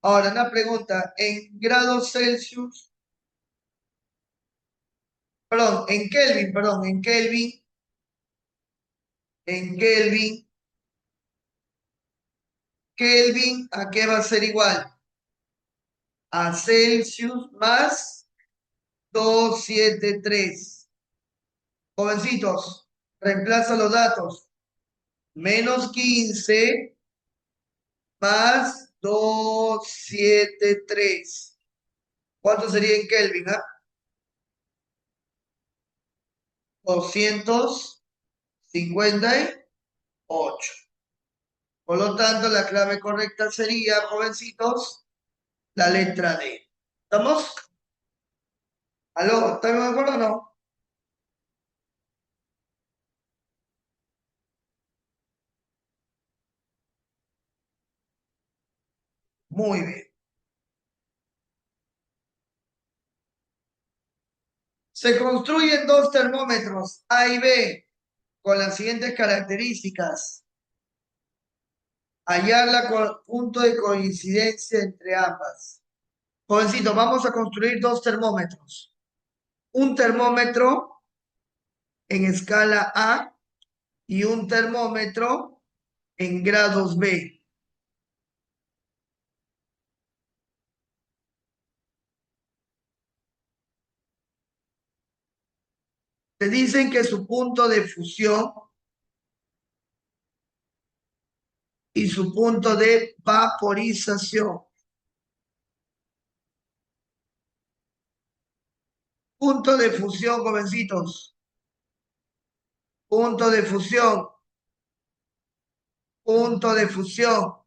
Ahora, una pregunta, en grados Celsius, perdón, en Kelvin, ¿a qué va a ser igual? A Celsius más 273. Jovencitos, reemplaza los datos. Menos 15 más 273. ¿Cuánto sería en Kelvin? 258. Por lo tanto, la clave correcta sería, jovencitos, la letra D. ¿Estamos? ¿Aló? ¿Están de acuerdo o no? Muy bien. Se construyen dos termómetros A y B con las siguientes características. Hallar el punto de coincidencia entre ambas. Jovencito, vamos a construir dos termómetros. Un termómetro en escala A y un termómetro en grados B. Te dicen que su punto de fusión y su punto de vaporización. Punto de fusión, jovencitos. Punto de fusión. Punto de fusión.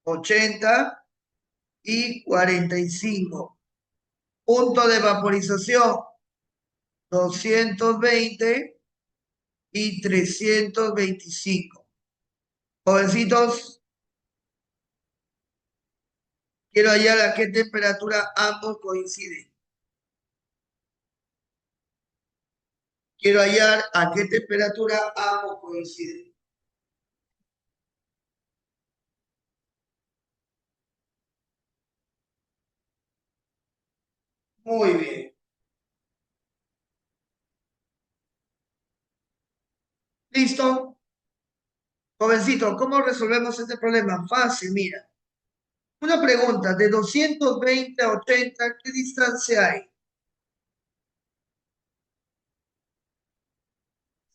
80 y 45. Punto de vaporización. 220 y 325. Jovencitos, quiero hallar a qué temperatura ambos coinciden. Quiero hallar a qué temperatura ambos coinciden. Muy bien. ¿Listo? Jovencito, ¿cómo resolvemos este problema? Fácil, mira. Una pregunta, de 220 a 80, ¿qué distancia hay?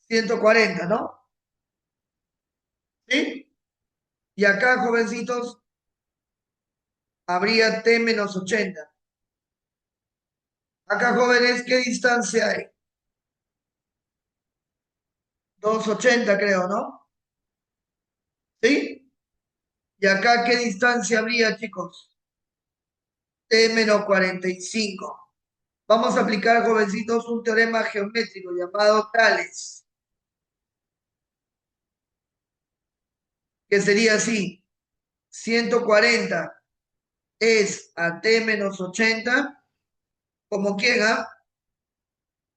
140, ¿no? ¿Sí? Y acá, jovencitos, habría T menos 80. Acá, jóvenes, ¿qué distancia hay? 280, creo, ¿no? ¿Sí? Y acá, ¿qué distancia habría, chicos? T menos 45. Vamos a aplicar, jovencitos, un teorema geométrico llamado Tales, que sería así. 140 es a T menos 80, ¿como quién, ah?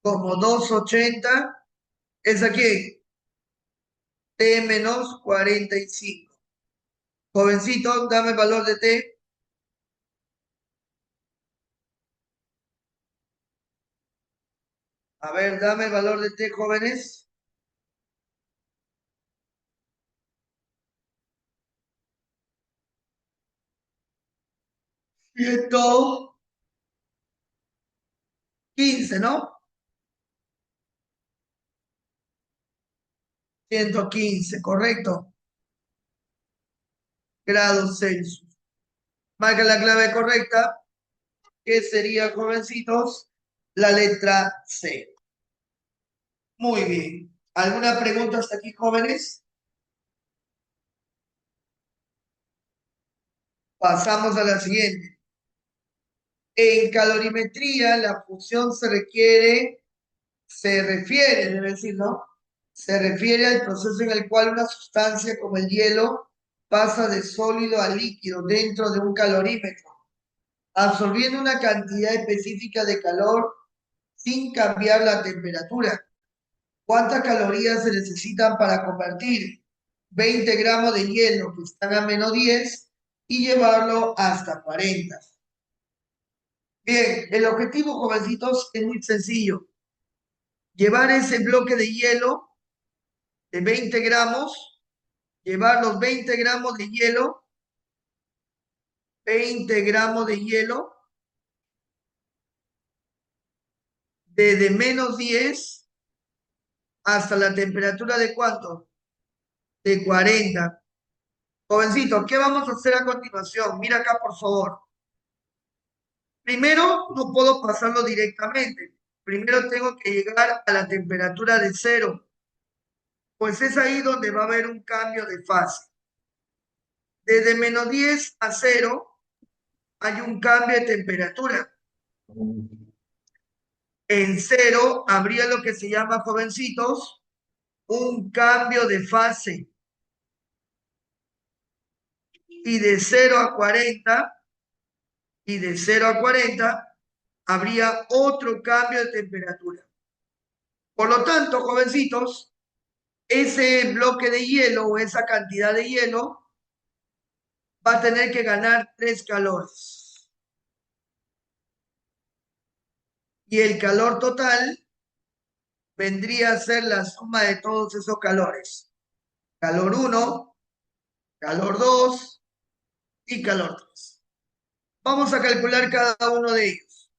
Como 280 es aquí, T menos 45. Jovencito, dame el valor de T. A ver, dame el valor de T, jóvenes. Ciento 15, ¿no? 115, correcto. Grados Celsius. Marca la clave correcta, que sería, jovencitos, la letra C. Muy bien. ¿Alguna pregunta hasta aquí, jóvenes? Pasamos a la siguiente. En calorimetría, la función debe decir, ¿no? Se refiere al proceso en el cual una sustancia como el hielo pasa de sólido a líquido dentro de un calorímetro, absorbiendo una cantidad específica de calor sin cambiar la temperatura. ¿Cuántas calorías se necesitan para convertir 20 gramos de hielo que están a -10 y llevarlo hasta 40? Bien, el objetivo, jovencitos, es muy sencillo. Llevar ese bloque de hielo de 20 gramos, llevar los 20 gramos de hielo, 20 gramos de hielo, desde -10 hasta la temperatura de ¿cuánto? De 40. Jovencito, ¿qué vamos a hacer a continuación? Mira acá, por favor. Primero, no puedo pasarlo directamente. Primero tengo que llegar a la temperatura de 0, pues es ahí donde va a haber un cambio de fase. Desde -10 a 0 hay un cambio de temperatura. En 0 habría lo que se llama, jovencitos, un cambio de fase. Y de 0 a 40, habría otro cambio de temperatura. Por lo tanto, jovencitos, ese bloque de hielo o esa cantidad de hielo va a tener que ganar 3 calores. Y el calor total vendría a ser la suma de todos esos calores. Calor 1, calor 2 y calor 3. Vamos a calcular cada uno de ellos.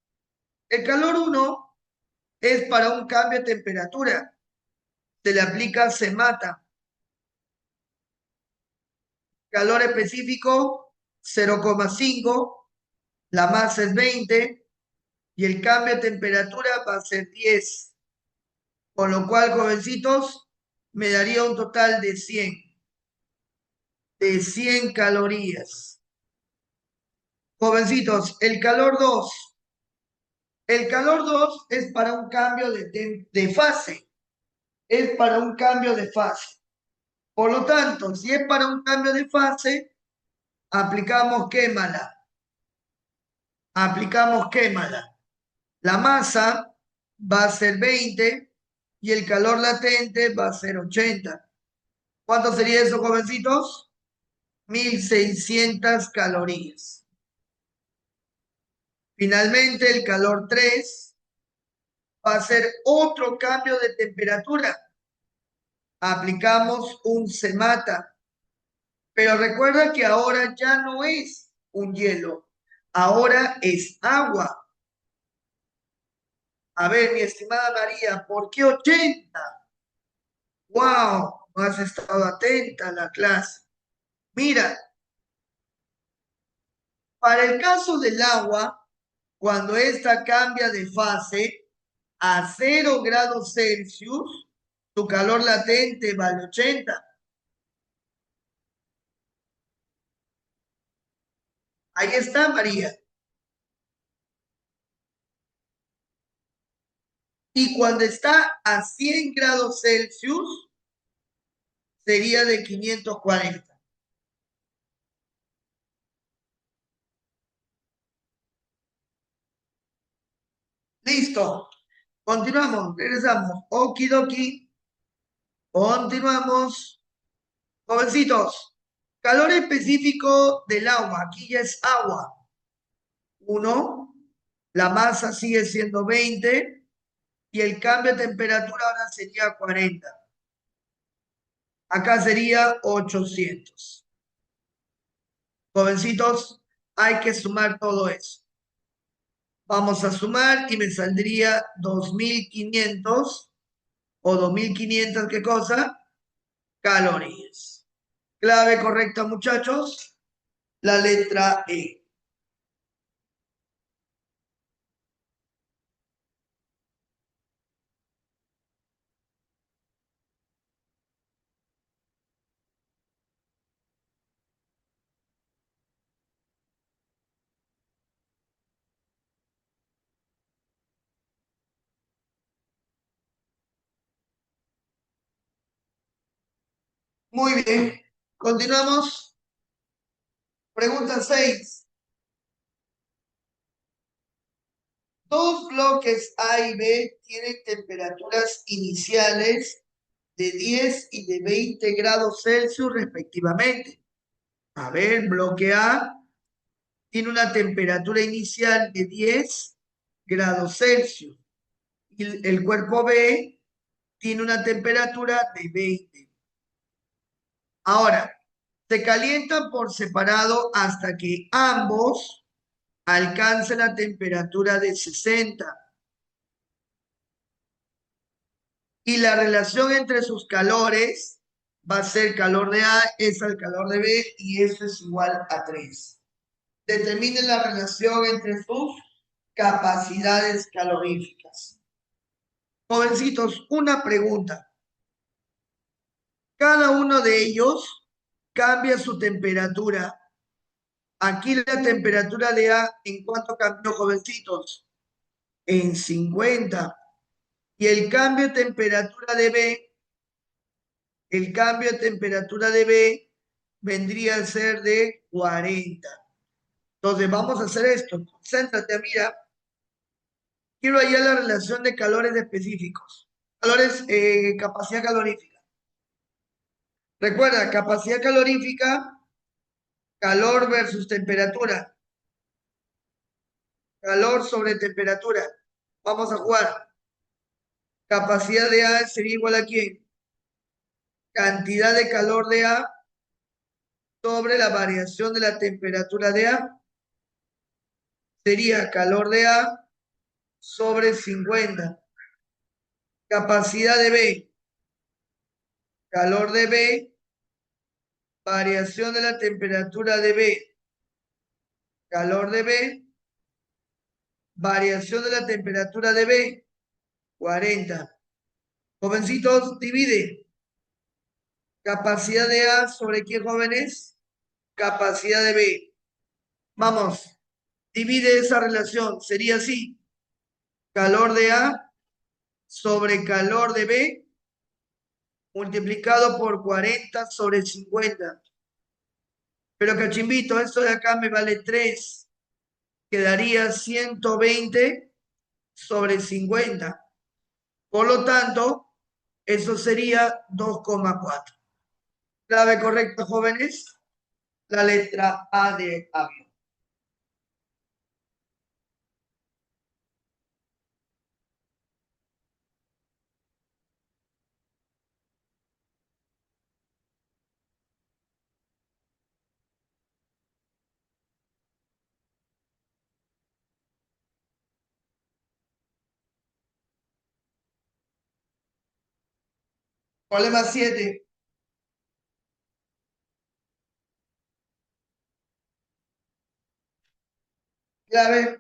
El calor 1 es para un cambio de temperatura. Se le aplica se mata. Calor específico 0,5, la masa es 20 y el cambio de temperatura va a ser 10. Con lo cual, jovencitos, me daría un total de 100. De 100 calorías. Jovencitos, el calor 2. El calor 2 es para un cambio de fase. Es para un cambio de fase. Por lo tanto, si es para un cambio de fase, aplicamos quémala. Aplicamos quémala. La masa va a ser 20 y el calor latente va a ser 80. ¿Cuánto sería eso, jovencitos? 1600 calorías. Finalmente, el calor 3 va a ser otro cambio de temperatura. Aplicamos un se mata. Pero recuerda que ahora ya no es un hielo, ahora es agua. A ver, mi estimada María, ¿por qué 80? ¡Wow! No has estado atenta a la clase. Mira, para el caso del agua, cuando ésta cambia de fase a 0 grados Celsius, tu calor latente vale 80. Ahí está, María. Y cuando está a 100 grados Celsius, sería de 540. Listo. Continuamos, regresamos. Okidoki. Continuamos. Jovencitos, calor específico del agua. Aquí ya es agua. 1. La masa sigue siendo 20 y el cambio de temperatura ahora sería 40. Acá sería 800. Jovencitos, hay que sumar todo eso. Vamos a sumar y me saldría 2500 o 2500, ¿qué cosa? Calorías. Clave correcta, muchachos. La letra E. Muy bien. Continuamos. Pregunta 6. Dos bloques A y B tienen temperaturas iniciales de 10 y de 20 grados Celsius respectivamente. A ver, bloque A tiene una temperatura inicial de 10 grados Celsius y el cuerpo B tiene una temperatura de 20. Ahora, se calientan por separado hasta que ambos alcancen la temperatura de 60. Y la relación entre sus calores va a ser calor de A es al calor de B y eso es igual a 3. Determinen la relación entre sus capacidades caloríficas. Jovencitos, una pregunta. Cada uno de ellos cambia su temperatura. Aquí la temperatura de A, ¿en cuánto cambió, jovencitos? En 50. Y el cambio de temperatura de B, el cambio de temperatura de B vendría a ser de 40. Entonces vamos a hacer esto. Concéntrate, mira. Quiero hallar la relación de calores específicos. Calores, capacidad calorífica. Recuerda, capacidad calorífica, calor versus temperatura. Calor sobre temperatura. Vamos a jugar. Capacidad de A sería igual a ¿quién? Cantidad de calor de A sobre la variación de la temperatura de A. Sería calor de A sobre 50. Capacidad de B. Calor de B. Variación de la temperatura de B. Calor de B. Variación de la temperatura de B. 40. Jovencitos, divide. Capacidad de A sobre ¿qué, jóvenes? Capacidad de B. Vamos, divide esa relación. Sería así. Calor de A sobre calor de B multiplicado por 40 sobre 50. Pero cachimbito, esto de acá me vale 3. Quedaría 120 sobre 50. Por lo tanto, eso sería 2,4. Clave correcta, jóvenes. La letra A de avión. Problema 7. Clave.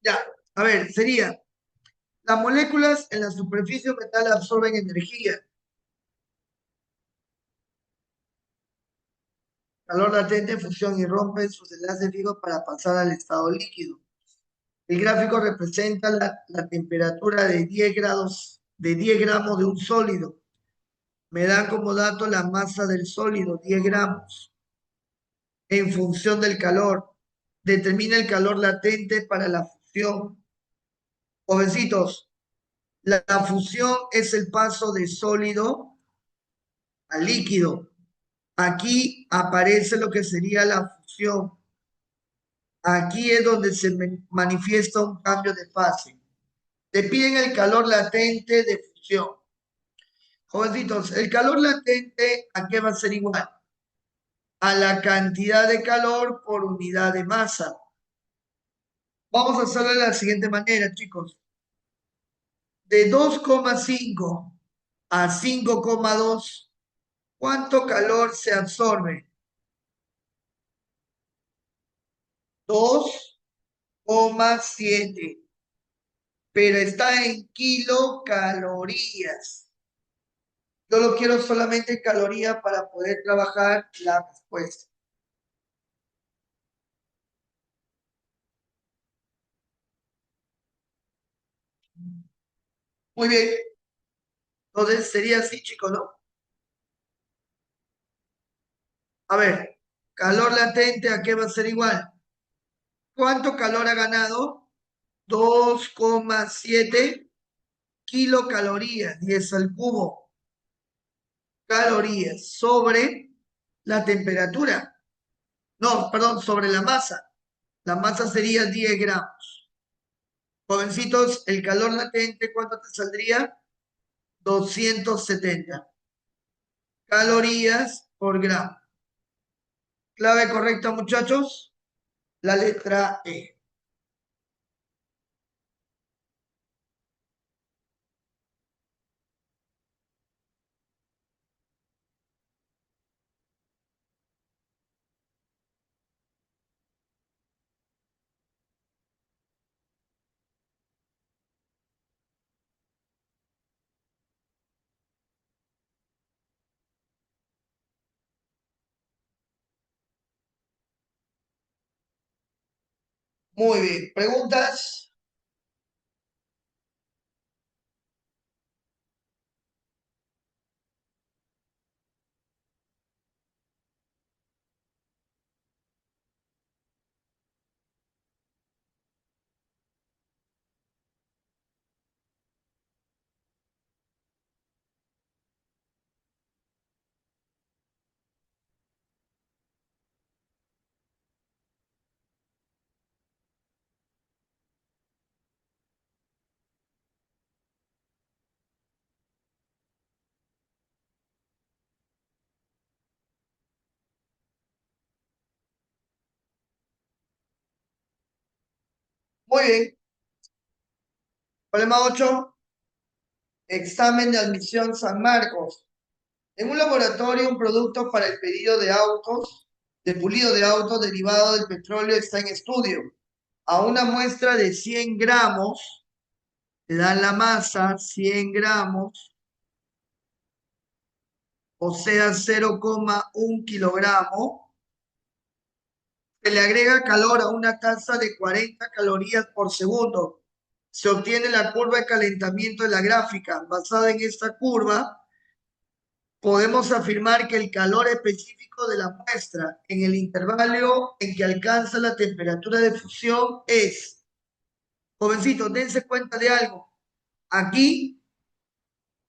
Ya, a ver, sería, las moléculas en la superficie metal absorben energía. Calor latente, fusión y rompen sus enlaces fijos para pasar al estado líquido. El gráfico representa la temperatura de 10 grados, de 10 gramos de un sólido. Me dan como dato la masa del sólido, 10 gramos, en función del calor. Determina el calor latente para la fusión. Jovencitos, la fusión es el paso de sólido a líquido. Aquí aparece lo que sería la fusión. Aquí es donde se manifiesta un cambio de fase. Te piden el calor latente de fusión. Jovencitos, el calor latente, ¿a qué va a ser igual? A la cantidad de calor por unidad de masa. Vamos a hacerlo de la siguiente manera, chicos. De 2,5 a 5,2, ¿cuánto calor se absorbe? 2,7. Pero está en kilocalorías. Yo lo quiero solamente en calorías para poder trabajar la respuesta. Muy bien. Entonces sería así, chicos, ¿no? A ver, calor latente, ¿a qué va a ser igual? ¿Cuánto calor ha ganado? 2,7 kilocalorías, 10 al cubo. Calorías sobre la temperatura. No, perdón, sobre la masa. La masa sería 10 gramos. Jovencitos, el calor latente, ¿cuánto te saldría? 270 calorías por gramo. Clave correcta, muchachos. La letra E. Muy bien. ¿Preguntas? Muy bien. Problema 8. Examen de admisión San Marcos. En un laboratorio, un producto para el pedido de autos, de pulido de autos derivado del petróleo está en estudio. A una muestra de 100 gramos, le dan la masa, 100 gramos, o sea, 0,1 kilogramo. Se le agrega calor a una tasa de 40 calorías por segundo. Se obtiene la curva de calentamiento de la gráfica. Basada en esta curva, podemos afirmar que el calor específico de la muestra en el intervalo en que alcanza la temperatura de fusión es, jovencitos, dense cuenta de algo. Aquí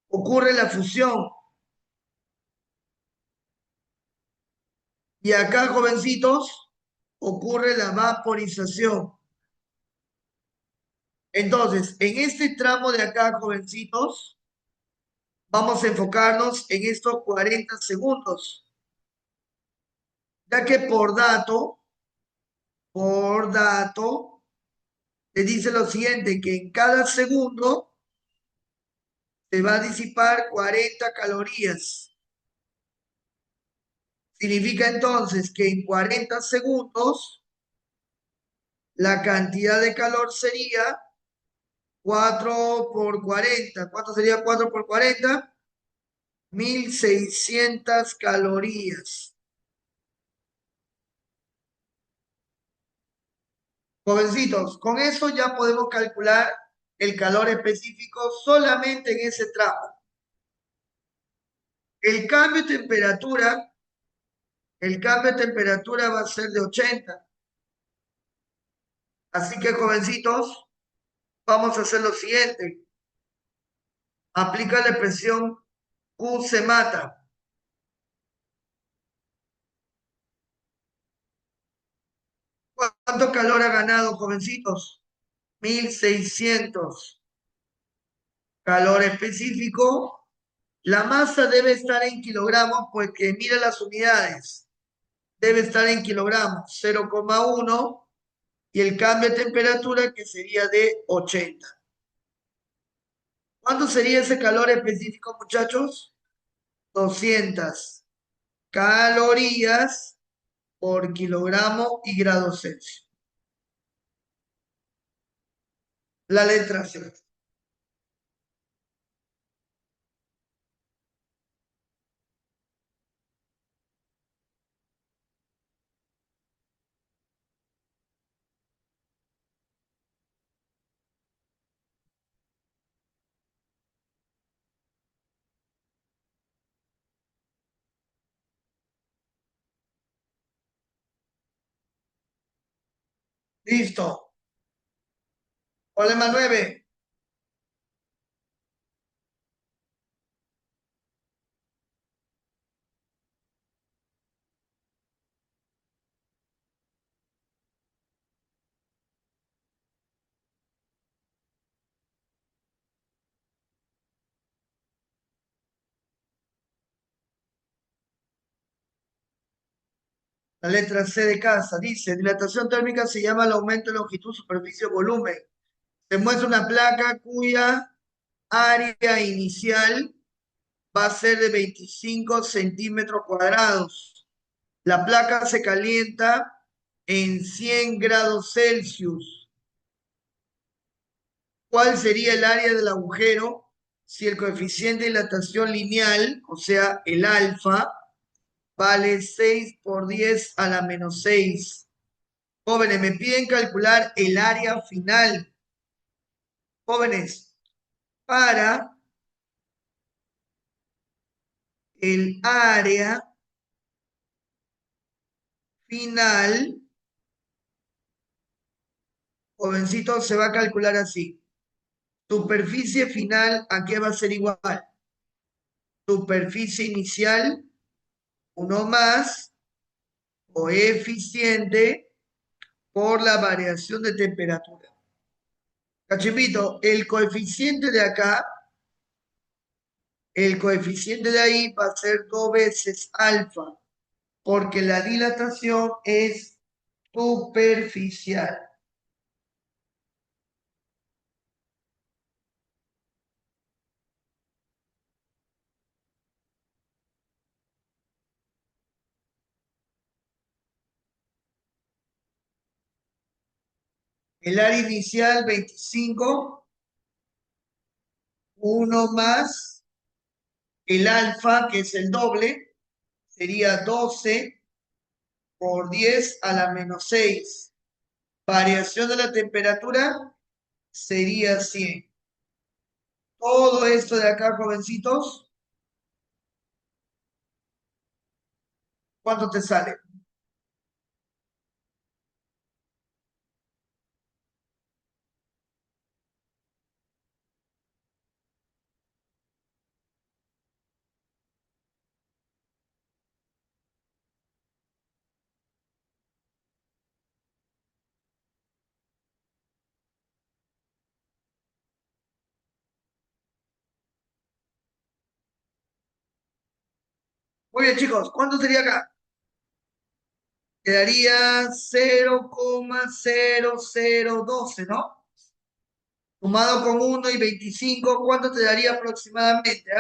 ocurre la fusión y acá, jovencitos, ocurre la vaporización. Entonces, en este tramo de acá, jovencitos, vamos a enfocarnos en estos 40 segundos, ya que por dato, le dice lo siguiente, que en cada segundo se va a disipar 40 calorías. Significa entonces que en 40 segundos la cantidad de calor sería 4 por 40. ¿Cuánto sería 4 por 40? 1600 calorías. Jovencitos, con eso ya podemos calcular el calor específico solamente en ese tramo. El cambio de temperatura, el cambio de temperatura va a ser de 80. Así que, jovencitos, vamos a hacer lo siguiente. Aplica la expresión Q se mata. ¿Cuánto calor ha ganado, jovencitos? 1600. Calor específico. La masa debe estar en kilogramos porque mira las unidades. Debe estar en kilogramos, 0,1. Y el cambio de temperatura que sería de 80. ¿Cuánto sería ese calor específico, muchachos? 200 calorías por kilogramo y grado Celsius. La letra C. Listo. Problema 9. La letra C de casa dice, dilatación térmica se llama el aumento de longitud, superficie o volumen. Se muestra una placa cuya área inicial va a ser de 25 centímetros cuadrados. La placa se calienta en 100 grados Celsius. ¿Cuál sería el área del agujero si el coeficiente de dilatación lineal, o sea, el alfa, vale 6 por 10 a la menos 6? Jóvenes, me piden calcular el área final. Jóvenes, para el área final, jovencito, se va a calcular así. Superficie final, ¿a qué va a ser igual? Superficie inicial, 1 más, coeficiente por la variación de temperatura. Cachipito, el coeficiente de acá, el coeficiente de ahí va a ser 2 veces alfa, porque la dilatación es superficial. El área inicial 25, 1 más el alfa, que es el doble, sería 12 por 10 a la menos 6. Variación de la temperatura sería 100. Todo esto de acá, jovencitos, ¿cuánto te sale? Muy bien, chicos, ¿cuánto sería acá? Quedaría 0,0012, ¿no? Sumado con 1 y 25, ¿cuánto te daría aproximadamente?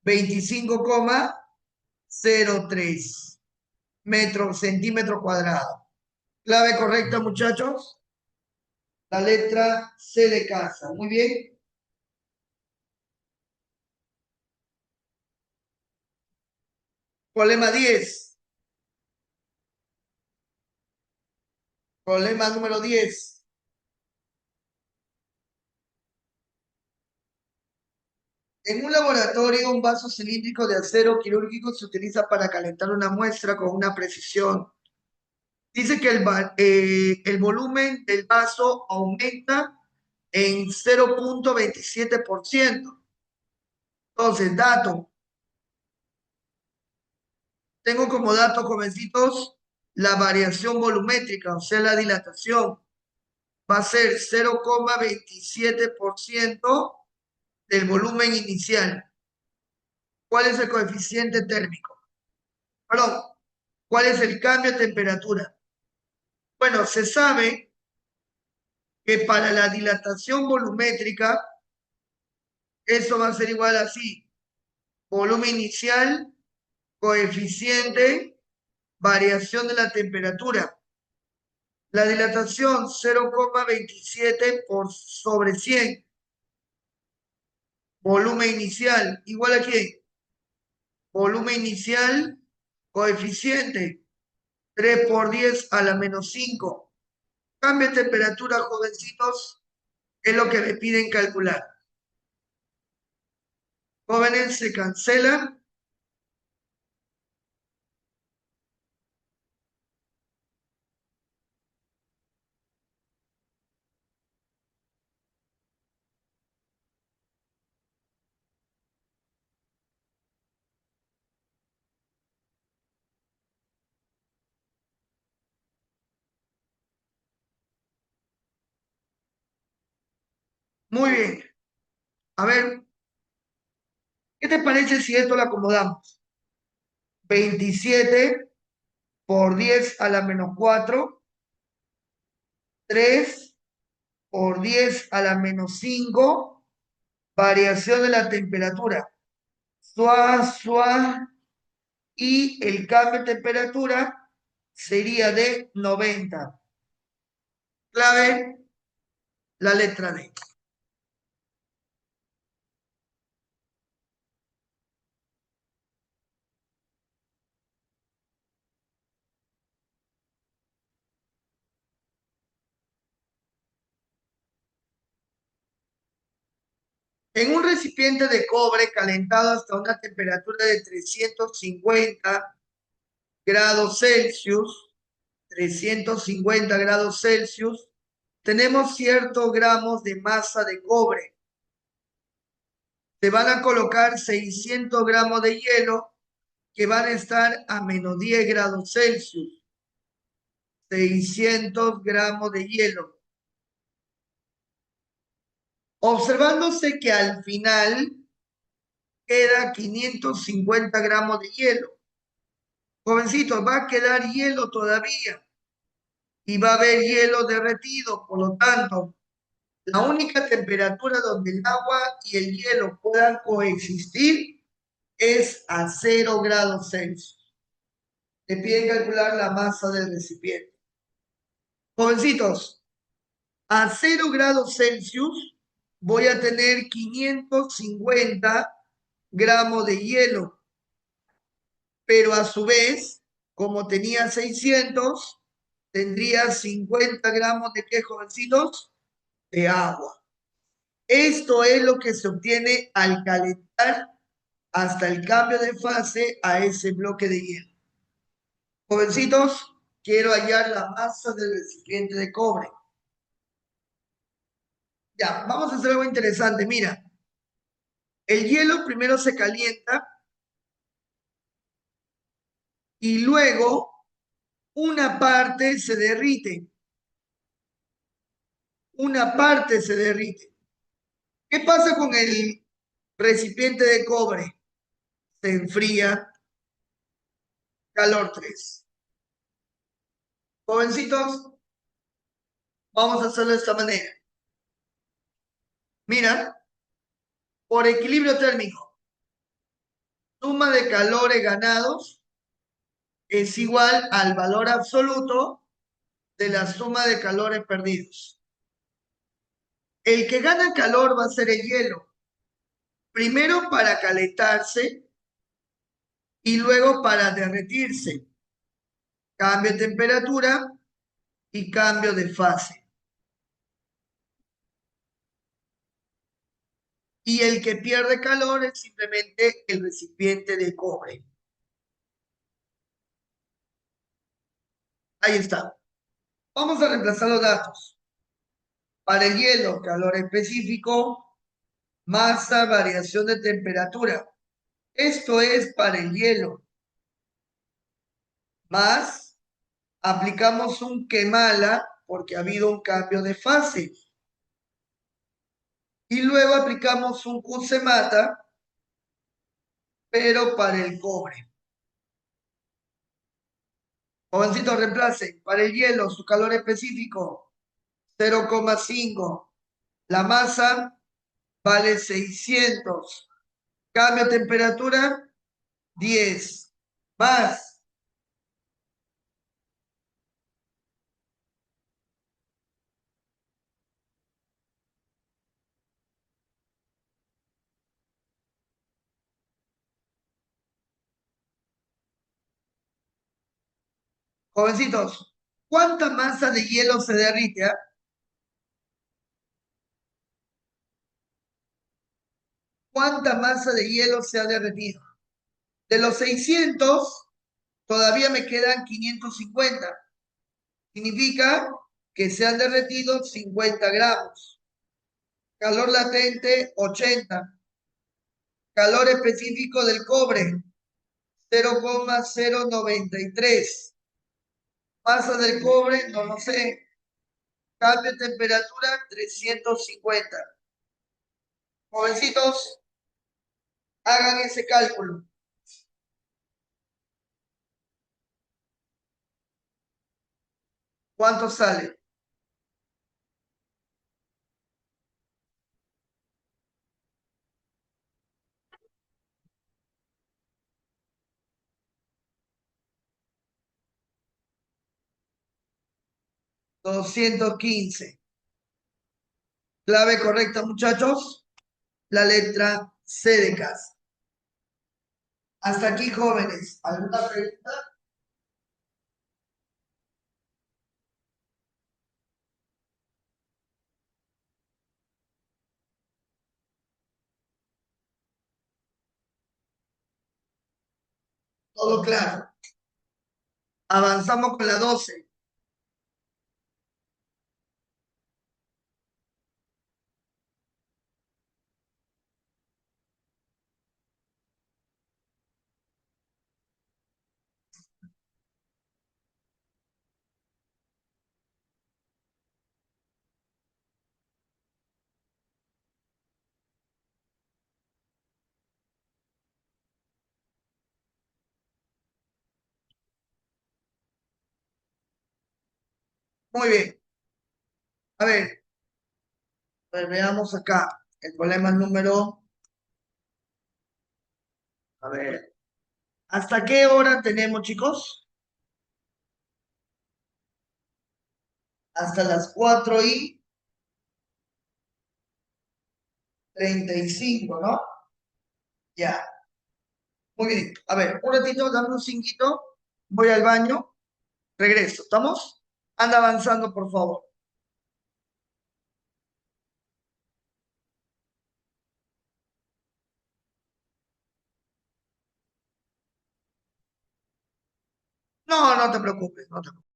25,03 metros, centímetros cuadrados. Clave correcta, muchachos. La letra C de casa. Muy bien. Problema 10. Problema número 10. En un laboratorio, un vaso cilíndrico de acero quirúrgico se utiliza para calentar una muestra con una precisión. Dice que el volumen del vaso aumenta en 0,27%. Entonces, dato. Tengo como dato, jovencitos, la variación volumétrica, o sea, la dilatación. Va a ser 0,27% del volumen inicial. ¿Cuál es el coeficiente térmico? Perdón, ¿cuál es el cambio de temperatura? Bueno, se sabe que para la dilatación volumétrica, eso va a ser igual así. Volumen inicial, coeficiente, variación de la temperatura. La dilatación 0,27 por sobre 100. Volumen inicial, igual a qué? Volumen inicial, coeficiente, 3 por 10 a la menos 5. Cambio de temperatura, jovencitos, es lo que me piden calcular. Jóvenes, se cancelan. Muy bien. A ver, ¿qué te parece si esto lo acomodamos? 27 por 10 a la menos 4, 3 por 10 a la menos 5, variación de la temperatura. Suá, y el cambio de temperatura sería de 90. Clave, la letra D. En un recipiente de cobre calentado hasta una temperatura de 350 grados Celsius, 350 grados Celsius, tenemos ciertos gramos de masa de cobre. Se van a colocar 600 gramos de hielo que van a estar a menos 10 grados Celsius. 600 gramos de hielo. Observándose que al final queda 550 gramos de hielo. Jovencitos, va a quedar hielo todavía y va a haber hielo derretido. Por lo tanto, la única temperatura donde el agua y el hielo puedan coexistir es a 0 grados Celsius. Te piden calcular la masa del recipiente. Jovencitos, a 0 grados Celsius voy a tener 550 gramos de hielo, pero a su vez, como tenía 600, tendría 50 gramos de ¿qué, jovencitos? De agua. Esto es lo que se obtiene al calentar hasta el cambio de fase a ese bloque de hielo. Jovencitos, quiero hallar la masa del recipiente de cobre. Ya, vamos a hacer algo interesante. Mira, el hielo primero se calienta y luego una parte se derrite. Una parte se derrite. ¿Qué pasa con el recipiente de cobre? Se enfría, calor 3. Jovencitos, vamos a hacerlo de esta manera. Mira, por equilibrio térmico, suma de calores ganados es igual al valor absoluto de la suma de calores perdidos. El que gana calor va a ser el hielo. Primero para calentarse y luego para derretirse. Cambio de temperatura y cambio de fase. Y el que pierde calor es simplemente el recipiente de cobre. Ahí está. Vamos a reemplazar los datos. Para el hielo, calor específico, masa, variación de temperatura. Esto es para el hielo. Más, aplicamos un quemala porque ha habido un cambio de fase. Y luego aplicamos un Qsemata, pero para el cobre. Jovencito, reemplace. Para el hielo, su calor específico, 0,5. La masa vale 600. Cambio de temperatura, 10. Más. Jovencitos, ¿cuánta masa de hielo se derrite? ¿Cuánta masa de hielo se ha derretido? De los 600, todavía me quedan 550. Significa que se han derretido 50 gramos. Calor latente, 80. Calor específico del cobre, 0,093. Masa del cobre, no lo sé. Cambio de temperatura, 350. Jovencitos, hagan ese cálculo. ¿Cuánto sale? $215. Clave correcta, muchachos. La letra C de casa. Hasta aquí, jóvenes. ¿Alguna pregunta? Todo claro. Avanzamos con la 12. Muy bien. A ver, veamos acá. El problema número. A ver. ¿Hasta qué hora tenemos, chicos? Hasta las 4:35, ¿no? Ya. Muy bien. A ver, un ratito, dame un cinquito. Voy al baño. Regreso. ¿Estamos? Anda avanzando, por favor. No, no te preocupes, no te preocupes.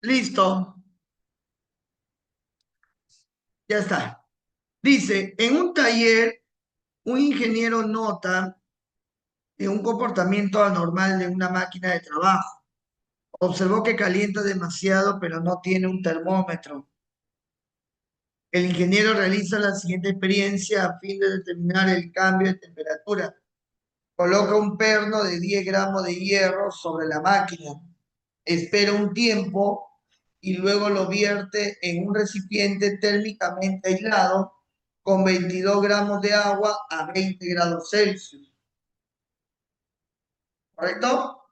Listo. Ya está. Dice, en un taller, un ingeniero nota un comportamiento anormal de una máquina de trabajo. Observó que calienta demasiado, pero no tiene un termómetro. El ingeniero realiza la siguiente experiencia a fin de determinar el cambio de temperatura. Coloca un perno de 10 gramos de hierro sobre la máquina. Espera un tiempo y luego lo vierte en un recipiente térmicamente aislado con 22 gramos de agua a 20 grados Celsius. ¿correcto?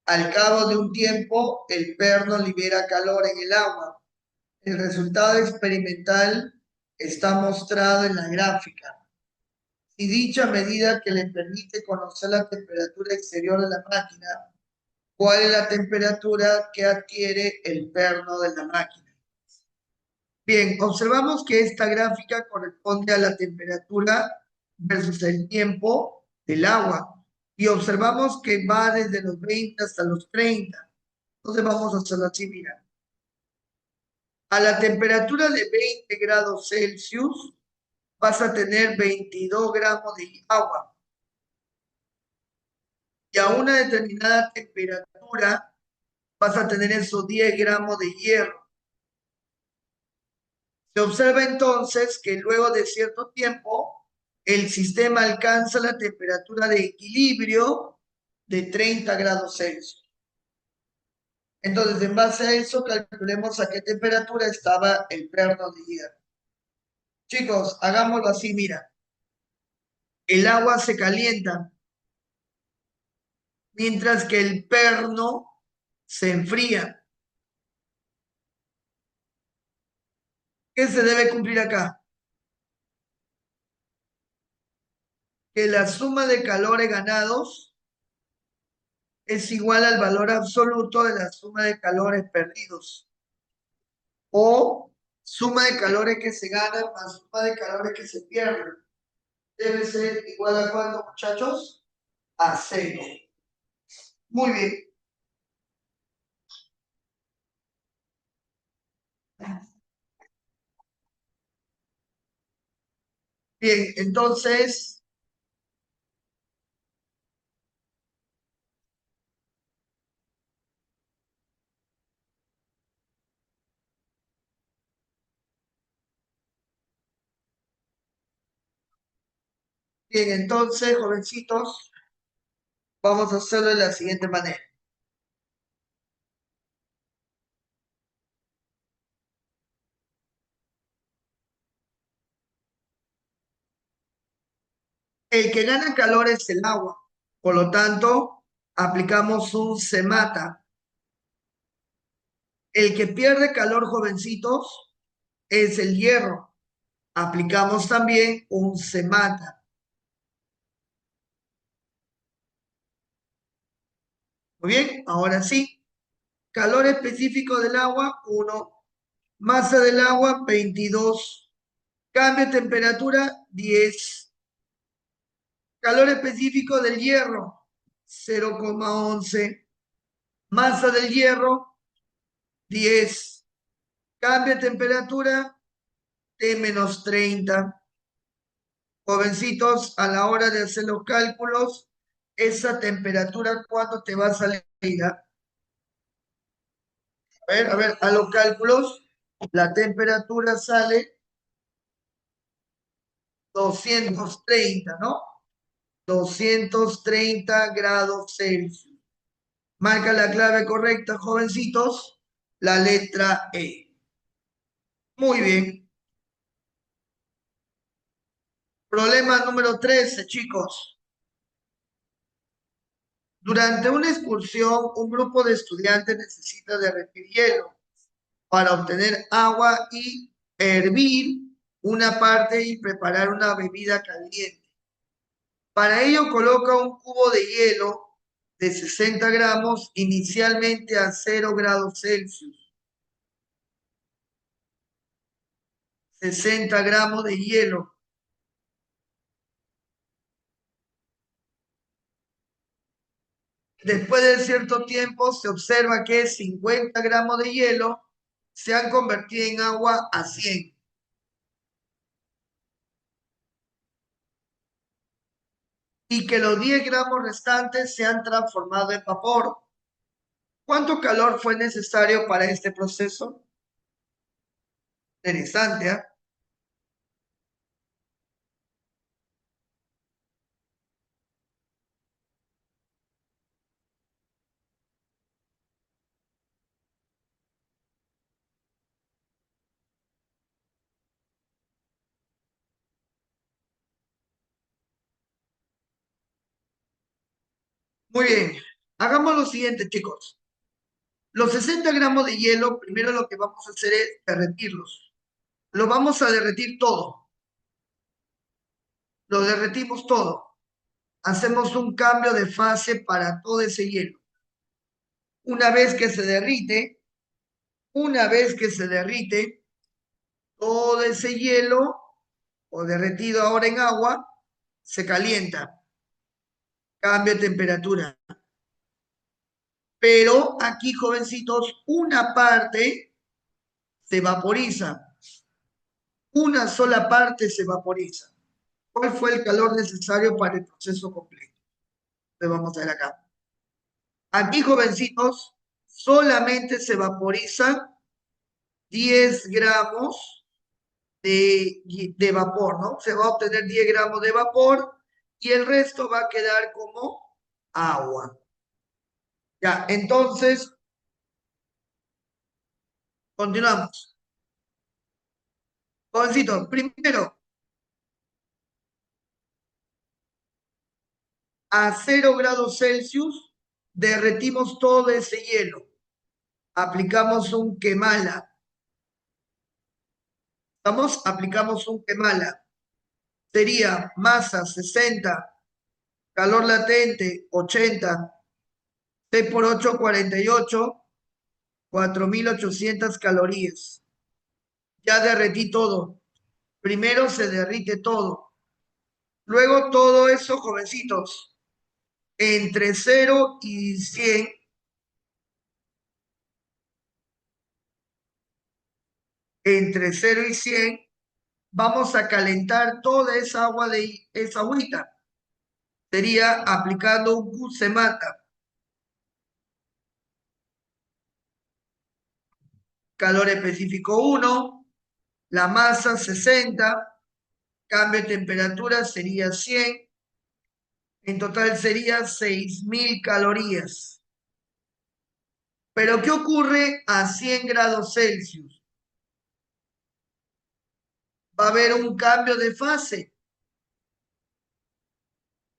Al cabo de un tiempo, el perno libera calor en el agua. El resultado experimental está mostrado en la gráfica. Si dicha medida que le permite conocer la temperatura exterior de la máquina, ¿cuál es la temperatura que adquiere el perno de la máquina? Bien, observamos que esta gráfica corresponde a la temperatura versus el tiempo del agua. Y observamos que va desde los 20 hasta los 30. Entonces vamos a hacerlo así, mira. A la temperatura de 20 grados Celsius vas a tener 22 gramos de agua. Y a una determinada temperatura vas a tener esos 10 gramos de hierro. Se observa entonces que luego de cierto tiempo el sistema alcanza la temperatura de equilibrio de 30 grados Celsius. Entonces, en base a eso, calculemos a qué temperatura estaba el perno de hierro. Chicos, hagámoslo así, mira. El agua se calienta mientras que el perno se enfría. ¿Qué se debe cumplir acá? Que la suma de calores ganados es igual al valor absoluto de la suma de calores perdidos. O suma de calores que se ganan más suma de calores que se pierden. Debe ser igual a ¿cuánto, muchachos? A 0. Muy bien. Bien, entonces, jovencitos, vamos a hacerlo de la siguiente manera. El que gana calor es el agua. Por lo tanto, aplicamos un se mata. El que pierde calor, jovencitos, es el hierro. Aplicamos también un se mata. Muy bien, ahora sí. Calor específico del agua, 1. Masa del agua, 22. Cambio de temperatura, 10. Calor específico del hierro, 0,11. Masa del hierro, 10. Cambio de temperatura, T-30. Jovencitos, a la hora de hacer los cálculos, esa temperatura, ¿cuánto te va a salir? A ver, a los cálculos, la temperatura sale 230, ¿no? 230 grados Celsius. Marca la clave correcta, jovencitos, la letra E. Muy bien. Problema número 13, chicos. Durante una excursión, un grupo de estudiantes necesita derretir hielo para obtener agua y hervir una parte y preparar una bebida caliente. Para ello coloca un cubo de hielo de 60 gramos inicialmente a 0 grados Celsius. 60 gramos de hielo. Después de cierto tiempo se observa que 50 gramos de hielo se han convertido en agua a 100. Y que los 10 gramos restantes se han transformado en vapor. ¿Cuánto calor fue necesario para este proceso? Interesante, ¿eh? Muy bien. Hagamos lo siguiente, chicos. Los 60 gramos de hielo, primero lo que vamos a hacer es derretirlos. Lo vamos a derretir todo. Lo derretimos todo. Hacemos un cambio de fase para todo ese hielo. Una vez que se derrite, todo ese hielo o derretido ahora en agua se calienta, cambia de temperatura. Pero aquí, jovencitos, una parte se vaporiza, una sola parte se vaporiza. ¿Cuál fue el calor necesario para el proceso completo? Le vamos a ver acá. Aquí, jovencitos, solamente se vaporiza 10 gramos de vapor, ¿no? Se va a obtener 10 gramos de vapor y el resto va a quedar como agua. Ya, entonces, continuamos. Jovencitos, primero, a 0 grados Celsius, derretimos todo ese hielo. Aplicamos un quemala. ¿Estamos? Aplicamos un quemala. Sería masa 60, calor latente 80, T por 8, 48, 4.800 calorías. Ya derretí todo. Primero se derrite todo. Luego todo eso, jovencitos, entre 0 y 100, entre 0 y 100, vamos a calentar toda esa agua de esa agüita. Sería aplicando un Q-semata. Calor específico 1, la masa 60, cambio de temperatura sería 100, en total sería 6.000 calorías. Pero ¿qué ocurre a 100 grados Celsius? Va a haber un cambio de fase.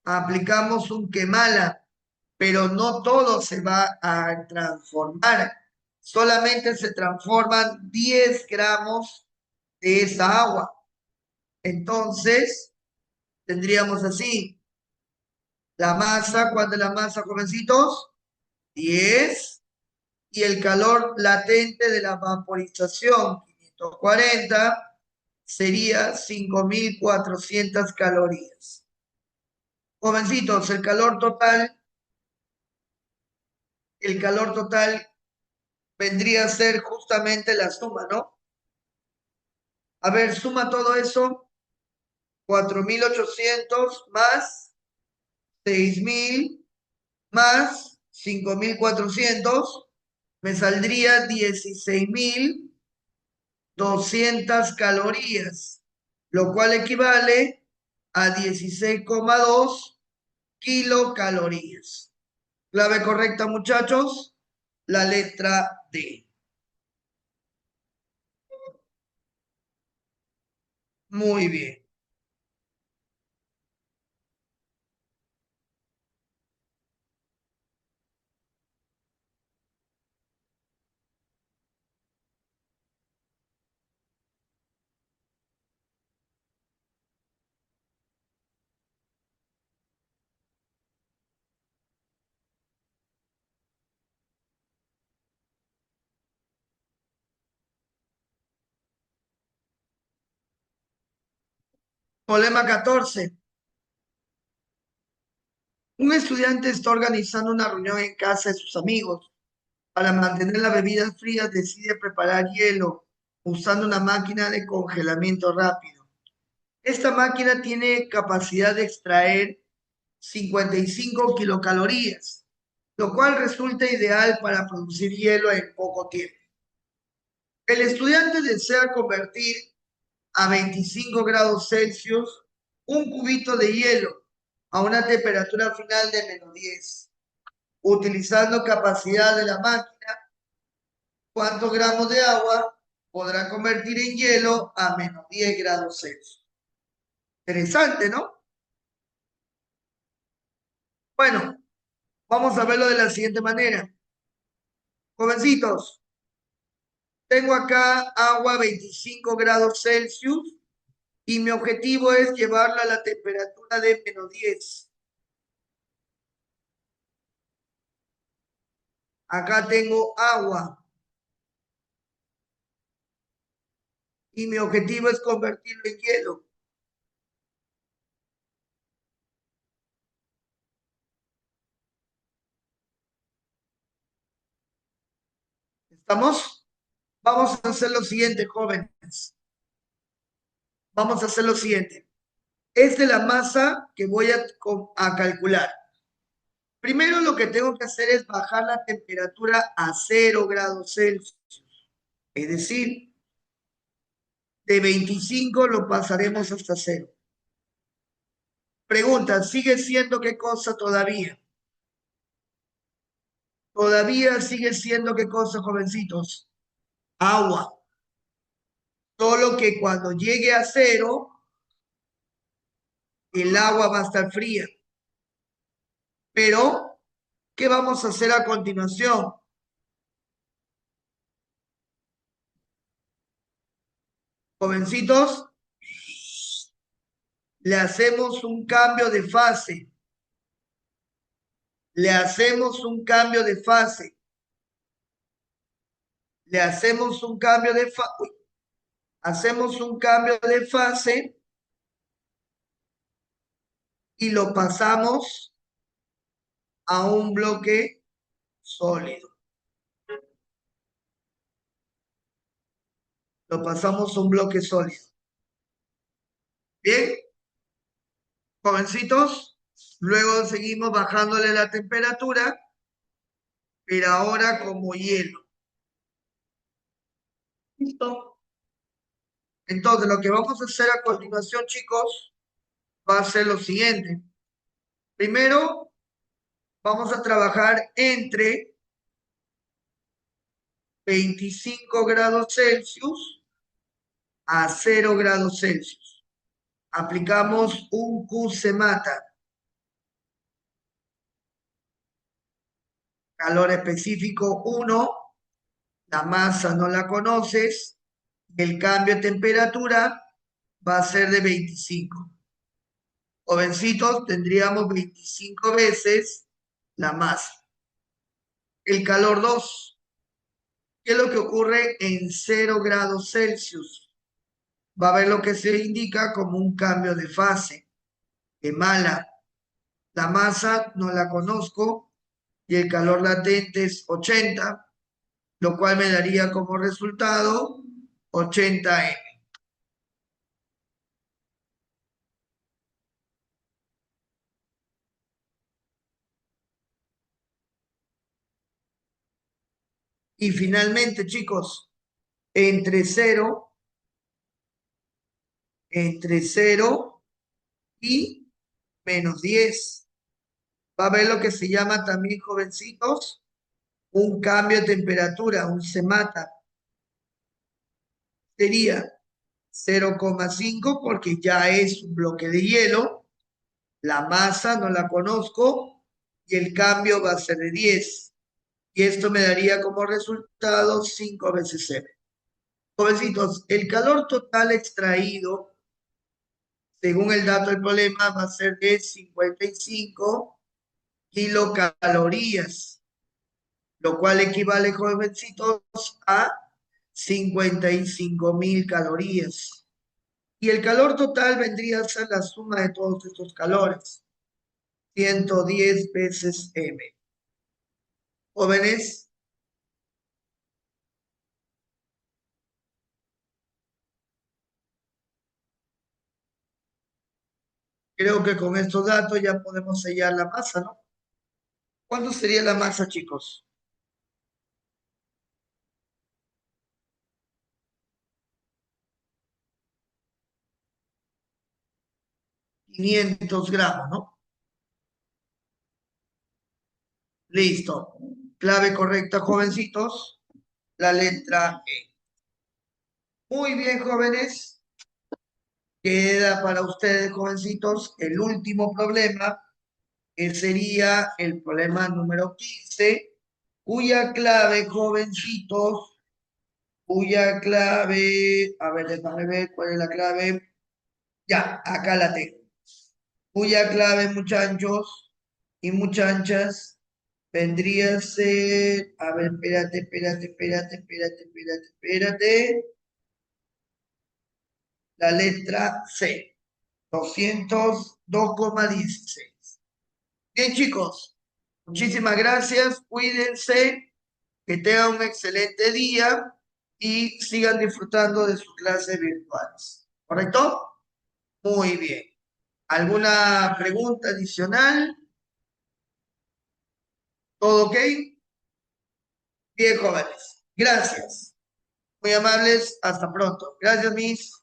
Aplicamos un quemala, pero no todo se va a transformar. Solamente se transforman 10 gramos de esa agua. Entonces, tendríamos así, la masa, ¿cuánto es la masa, jovencitos? 10. Y el calor latente de la vaporización, 540, sería 5.400 calorías. Jovencitos, el calor total vendría a ser justamente la suma, ¿no? A ver, suma todo eso, 4.800 más 6.000 más 5.400, me saldría 16.200 calorías, lo cual equivale a 16,2 kilocalorías. Clave correcta, muchachos, la letra D. Muy bien. Problema 14. Un estudiante está organizando una reunión en casa de sus amigos. Para mantener las bebidas frías, decide preparar hielo usando una máquina de congelamiento rápido. Esta máquina tiene capacidad de extraer 55 kilocalorías, lo cual resulta ideal para producir hielo en poco tiempo. El estudiante desea convertir a 25 grados Celsius un cubito de hielo a una temperatura final de -10. Utilizando capacidad de la máquina, ¿cuántos gramos de agua podrá convertir en hielo a -10 grados Celsius? Interesante, ¿no? Bueno, Vamos a verlo de la siguiente manera. Jovencitos, tengo acá agua 25 grados Celsius y mi objetivo es llevarla a la temperatura de -10. Acá tengo agua y mi objetivo es convertirlo en hielo. ¿Estamos? Vamos a hacer lo siguiente, jóvenes. Vamos a hacer lo siguiente. Esta es la masa que voy a calcular. Primero lo que tengo que hacer es bajar la temperatura a 0 grados Celsius. Es decir, de 25 lo pasaremos hasta 0. Pregunta, ¿sigue siendo qué cosa todavía? Todavía sigue siendo qué cosa, jovencitos. Agua. Solo que cuando llegue a 0, el agua va a estar fría. Pero, ¿qué vamos a hacer a continuación? Jovencitos, le hacemos un cambio de fase. Le hacemos un cambio de fase. Le hacemos un cambio de fase. Hacemos un cambio de fase y lo pasamos a un bloque sólido. Lo pasamos a un bloque sólido. Bien, jovencitos. Luego seguimos bajándole la temperatura, pero ahora como hielo. ¿Listo? Entonces, lo que vamos a hacer a continuación, chicos, va a ser lo siguiente. Primero, vamos a trabajar entre 25 grados Celsius a 0 grados Celsius. Aplicamos un Q-semata. Calor específico 1, la masa no la conoces, el cambio de temperatura va a ser de 25. Jovencitos, tendríamos 25 veces la masa. El calor 2, ¿qué es lo que ocurre en 0 grados Celsius? Va a haber lo que se indica como un cambio de fase, de mala. La masa no la conozco y el calor latente es 80, lo cual me daría como resultado 80 M. Y finalmente, chicos, entre 0 y -10. Va a haber lo que se llama también, jovencitos, un cambio de temperatura, un semata. Sería 0,5 porque ya es un bloque de hielo, la masa no la conozco y el cambio va a ser de 10. Y esto me daría como resultado 5 veces M. Jovencitos, el calor total extraído, según el dato del problema, va a ser de 55 kilocalorías, lo cual equivale, jovencitos, a 55.000 calorías. Y el calor total vendría a ser la suma de todos estos calores, 110 veces M. Jóvenes, creo que con estos datos ya podemos sellar la masa, ¿no? ¿Cuánto sería la masa, chicos? 500 gramos, ¿no? Listo. Clave correcta, jovencitos. La letra E. Muy bien, jóvenes. Queda para ustedes, jovencitos, el último problema que sería el problema número 15, cuya clave, jovencitos, cuya clave, a ver, déjame ver cuál es la clave. Ya, acá la tengo. Cuya clave, muchachos y muchachas, vendría a ser, a ver, espérate. La letra C, 202,16. Bien, chicos, muchísimas gracias, cuídense, que tengan un excelente día y sigan disfrutando de sus clases virtuales. ¿Correcto? Muy bien. ¿Alguna pregunta adicional? ¿Todo ok? Bien, jóvenes. Gracias. Muy amables. Hasta pronto. Gracias, Miss.